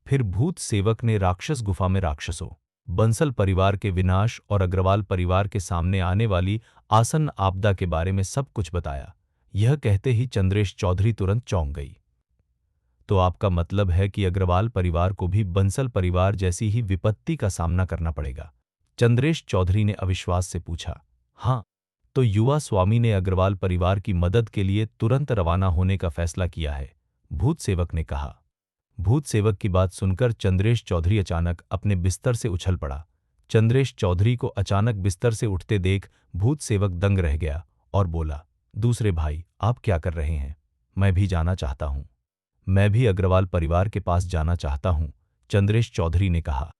फिर भूत सेवक ने राक्षस गुफा में राक्षसों, बंसल परिवार के विनाश और अग्रवाल परिवार के सामने आने वाली आसन्न आपदा के बारे में सब कुछ बताया। यह कहते ही चंद्रेश चौधरी तुरंत चौंक गई। तो आपका मतलब है कि अग्रवाल परिवार को भी बंसल परिवार जैसी ही विपत्ति का सामना करना पड़ेगा? चंद्रेश चौधरी ने अविश्वास से पूछा। हाँ, तो युवा स्वामी ने अग्रवाल परिवार की मदद के लिए तुरंत रवाना होने का फैसला किया है, भूत सेवक ने कहा। भूत सेवक की बात सुनकर चंद्रेश चौधरी अचानक अपने बिस्तर से उछल पड़ा। चंद्रेश चौधरी को अचानक बिस्तर से उठते देख भूत सेवक दंग रह गया और बोला, दूसरे भाई, आप क्या कर रहे हैं? मैं भी जाना चाहता हूं। मैं भी अग्रवाल परिवार के पास जाना चाहता हूं, चंद्रेश चौधरी ने कहा।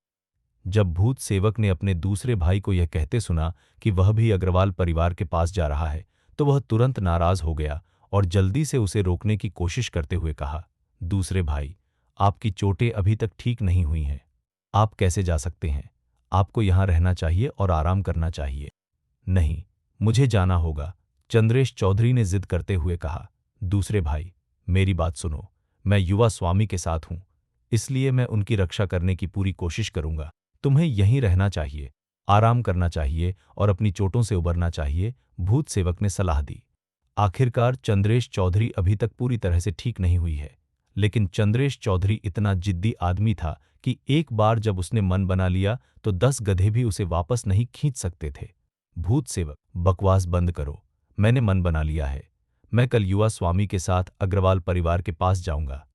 जब भूत सेवक ने अपने दूसरे भाई को यह कहते सुना कि वह भी अग्रवाल परिवार के पास जा रहा है, तो वह तुरंत नाराज हो गया और जल्दी से उसे रोकने की कोशिश करते हुए कहा, दूसरे भाई, आपकी चोटें अभी तक ठीक नहीं हुई हैं। आप कैसे जा सकते हैं? आपको यहाँ रहना चाहिए और आराम करना चाहिए। नहीं, मुझे जाना होगा, चंद्रेश चौधरी ने जिद करते हुए कहा। दूसरे भाई, मेरी बात सुनो, मैं युवा स्वामी के साथ हूं, इसलिए मैं उनकी रक्षा करने की पूरी कोशिश करूंगा। तुम्हें यहीं रहना चाहिए, आराम करना चाहिए और अपनी चोटों से उबरना चाहिए, भूत सेवक ने सलाह दी। आखिरकार चंद्रेश चौधरी अभी तक पूरी तरह से ठीक नहीं हुई है, लेकिन चंद्रेश चौधरी इतना जिद्दी आदमी था कि एक बार जब उसने मन बना लिया तो 10 गधे भी उसे वापस नहीं खींच सकते थे। भूत सेवक, बकवास बंद करो, मैंने मन बना लिया है। मैं कल युवा स्वामी के साथ अग्रवाल परिवार के पास जाऊंगा।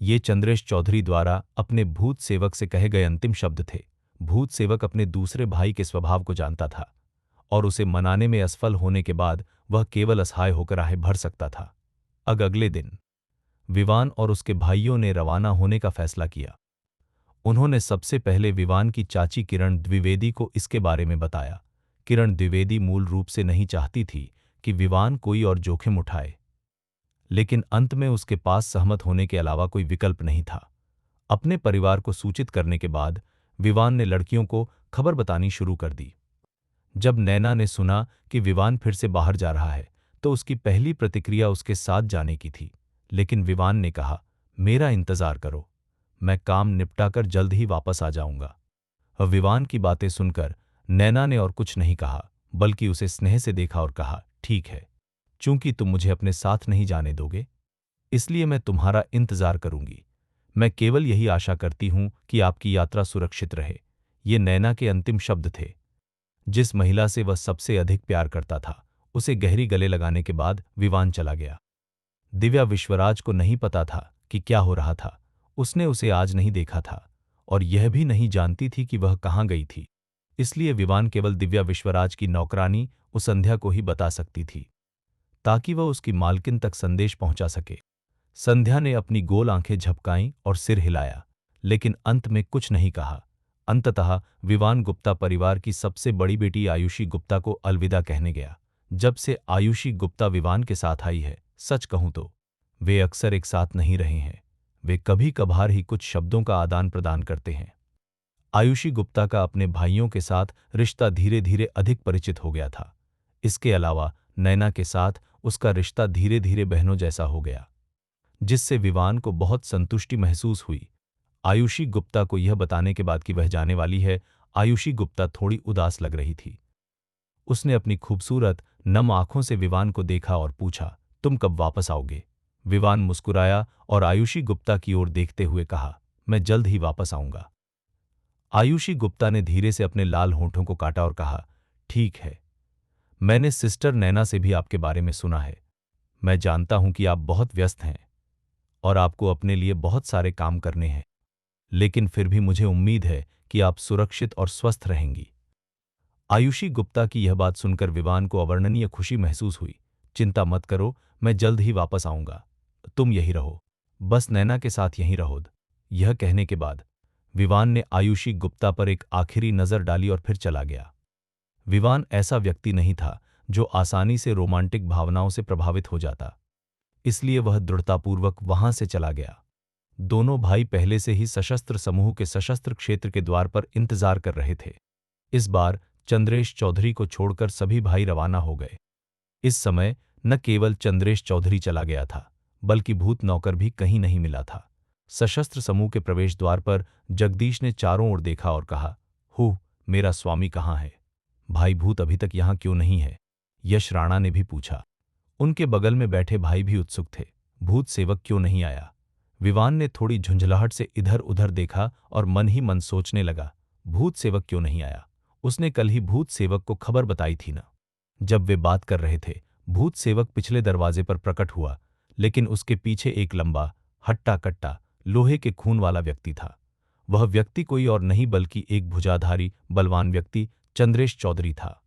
ये चंद्रेश चौधरी द्वारा अपने भूत सेवक से कहे गए अंतिम शब्द थे। भूत सेवक अपने दूसरे भाई के स्वभाव को जानता था और उसे मनाने में असफल होने के बाद वह केवल असहाय होकर आहें भर सकता था। अगले दिन विवान और उसके भाइयों ने रवाना होने का फैसला किया। उन्होंने सबसे पहले विवान की चाची किरण द्विवेदी को इसके बारे में बताया। किरण द्विवेदी मूल रूप से नहीं चाहती थी कि विवान कोई और जोखिम उठाए, लेकिन अंत में उसके पास सहमत होने के अलावा कोई विकल्प नहीं था। अपने परिवार को सूचित करने के बाद विवान ने लड़कियों को खबर बतानी शुरू कर दी। जब नैना ने सुना कि विवान फिर से बाहर जा रहा है, तो उसकी पहली प्रतिक्रिया उसके साथ जाने की थी, लेकिन विवान ने कहा, मेरा इंतजार करो, मैं काम निपटाकर जल्द ही वापस आ जाऊंगा। विवान की बातें सुनकर नैना ने और कुछ नहीं कहा, बल्कि उसे स्नेह से देखा और कहा, ठीक है, चूंकि तुम मुझे अपने साथ नहीं जाने दोगे, इसलिए मैं तुम्हारा इंतजार करूंगी। मैं केवल यही आशा करती हूं कि आपकी यात्रा सुरक्षित रहे। ये नैना के अंतिम शब्द थे। जिस महिला से वह सबसे अधिक प्यार करता था, उसे गहरी गले लगाने के बाद विवान चला गया। दिव्या विश्वराज को नहीं पता था कि क्या हो रहा था। उसने उसे आज नहीं देखा था और यह भी नहीं जानती थी कि वह कहाँ गई थी। इसलिए विवान केवल दिव्या विश्वराज की नौकरानी उस संध्या को ही बता सकती थी, ताकि वह उसकी मालकिन तक संदेश पहुंचा सके। संध्या ने अपनी गोल आंखें झपकाईं और सिर हिलाया, लेकिन अंत में कुछ नहीं कहा। अंततः विवान गुप्ता परिवार की सबसे बड़ी बेटी आयुषी गुप्ता को अलविदा कहने गया। जब से आयुषी गुप्ता विवान के साथ आई है, सच कहूं तो वे अक्सर एक साथ नहीं रहे हैं। वे कभी कभार ही कुछ शब्दों का आदान प्रदान करते हैं। आयुषी गुप्ता का अपने भाइयों के साथ रिश्ता धीरे धीरे अधिक परिचित हो गया था। इसके अलावा नैना के साथ उसका रिश्ता धीरे धीरे बहनों जैसा हो गया, जिससे विवान को बहुत संतुष्टि महसूस हुई। आयुषी गुप्ता को यह बताने के बाद कि वह जाने वाली है, आयुषी गुप्ता थोड़ी उदास लग रही थी। उसने अपनी खूबसूरत नम आंखों से विवान को देखा और पूछा, तुम कब वापस आओगे? विवान मुस्कुराया और आयुषी गुप्ता की ओर देखते हुए कहा, मैं जल्द ही वापस आऊंगा। आयुषी गुप्ता ने धीरे से अपने लाल होंठों को काटा और कहा, ठीक है। मैंने सिस्टर नैना से भी आपके बारे में सुना है। मैं जानता हूं कि आप बहुत व्यस्त हैं और आपको अपने लिए बहुत सारे काम करने हैं, लेकिन फिर भी मुझे उम्मीद है कि आप सुरक्षित और स्वस्थ रहेंगी। आयुषी गुप्ता की यह बात सुनकर विवान को अवर्णनीय खुशी महसूस हुई। चिंता मत करो, मैं जल्द ही वापस आऊंगा। तुम यहीं रहो, बस नैना के साथ यहीं रहो। यह कहने के बाद विवान ने आयुषी गुप्ता पर एक आखिरी नजर डाली और फिर चला गया। विवान ऐसा व्यक्ति नहीं था जो आसानी से रोमांटिक भावनाओं से प्रभावित हो जाता, इसलिए वह दृढ़तापूर्वक वहां से चला गया। दोनों भाई पहले से ही सशस्त्र समूह के सशस्त्र क्षेत्र के द्वार पर इंतजार कर रहे थे। इस बार चंद्रेश चौधरी को छोड़कर सभी भाई रवाना हो गए। इस समय न केवल चंद्रेश चौधरी चला गया था, बल्कि भूत नौकर भी कहीं नहीं मिला था। सशस्त्र समूह के प्रवेश द्वार पर जगदीश ने चारों ओर देखा और कहा, हूँ, मेरा स्वामी कहाँ है? भाई भूत अभी तक यहाँ क्यों नहीं है? यश राणा ने भी पूछा। उनके बगल में बैठे भाई भी उत्सुक थे, भूत सेवक क्यों नहीं आया? विवान ने थोड़ी झुंझलाहट से इधर उधर देखा और मन ही मन सोचने लगा, भूत सेवक क्यों नहीं आया? उसने कल ही भूत सेवक को खबर बताई थी ना। जब वे बात कर रहे थे, भूत सेवक पिछले दरवाजे पर प्रकट हुआ, लेकिन उसके पीछे एक लंबा, हट्टा कट्टा, लोहे के खून वाला व्यक्ति था। वह व्यक्ति कोई और नहीं बल्कि एक भुजाधारी, बलवान व्यक्ति चंद्रेश चौधरी था।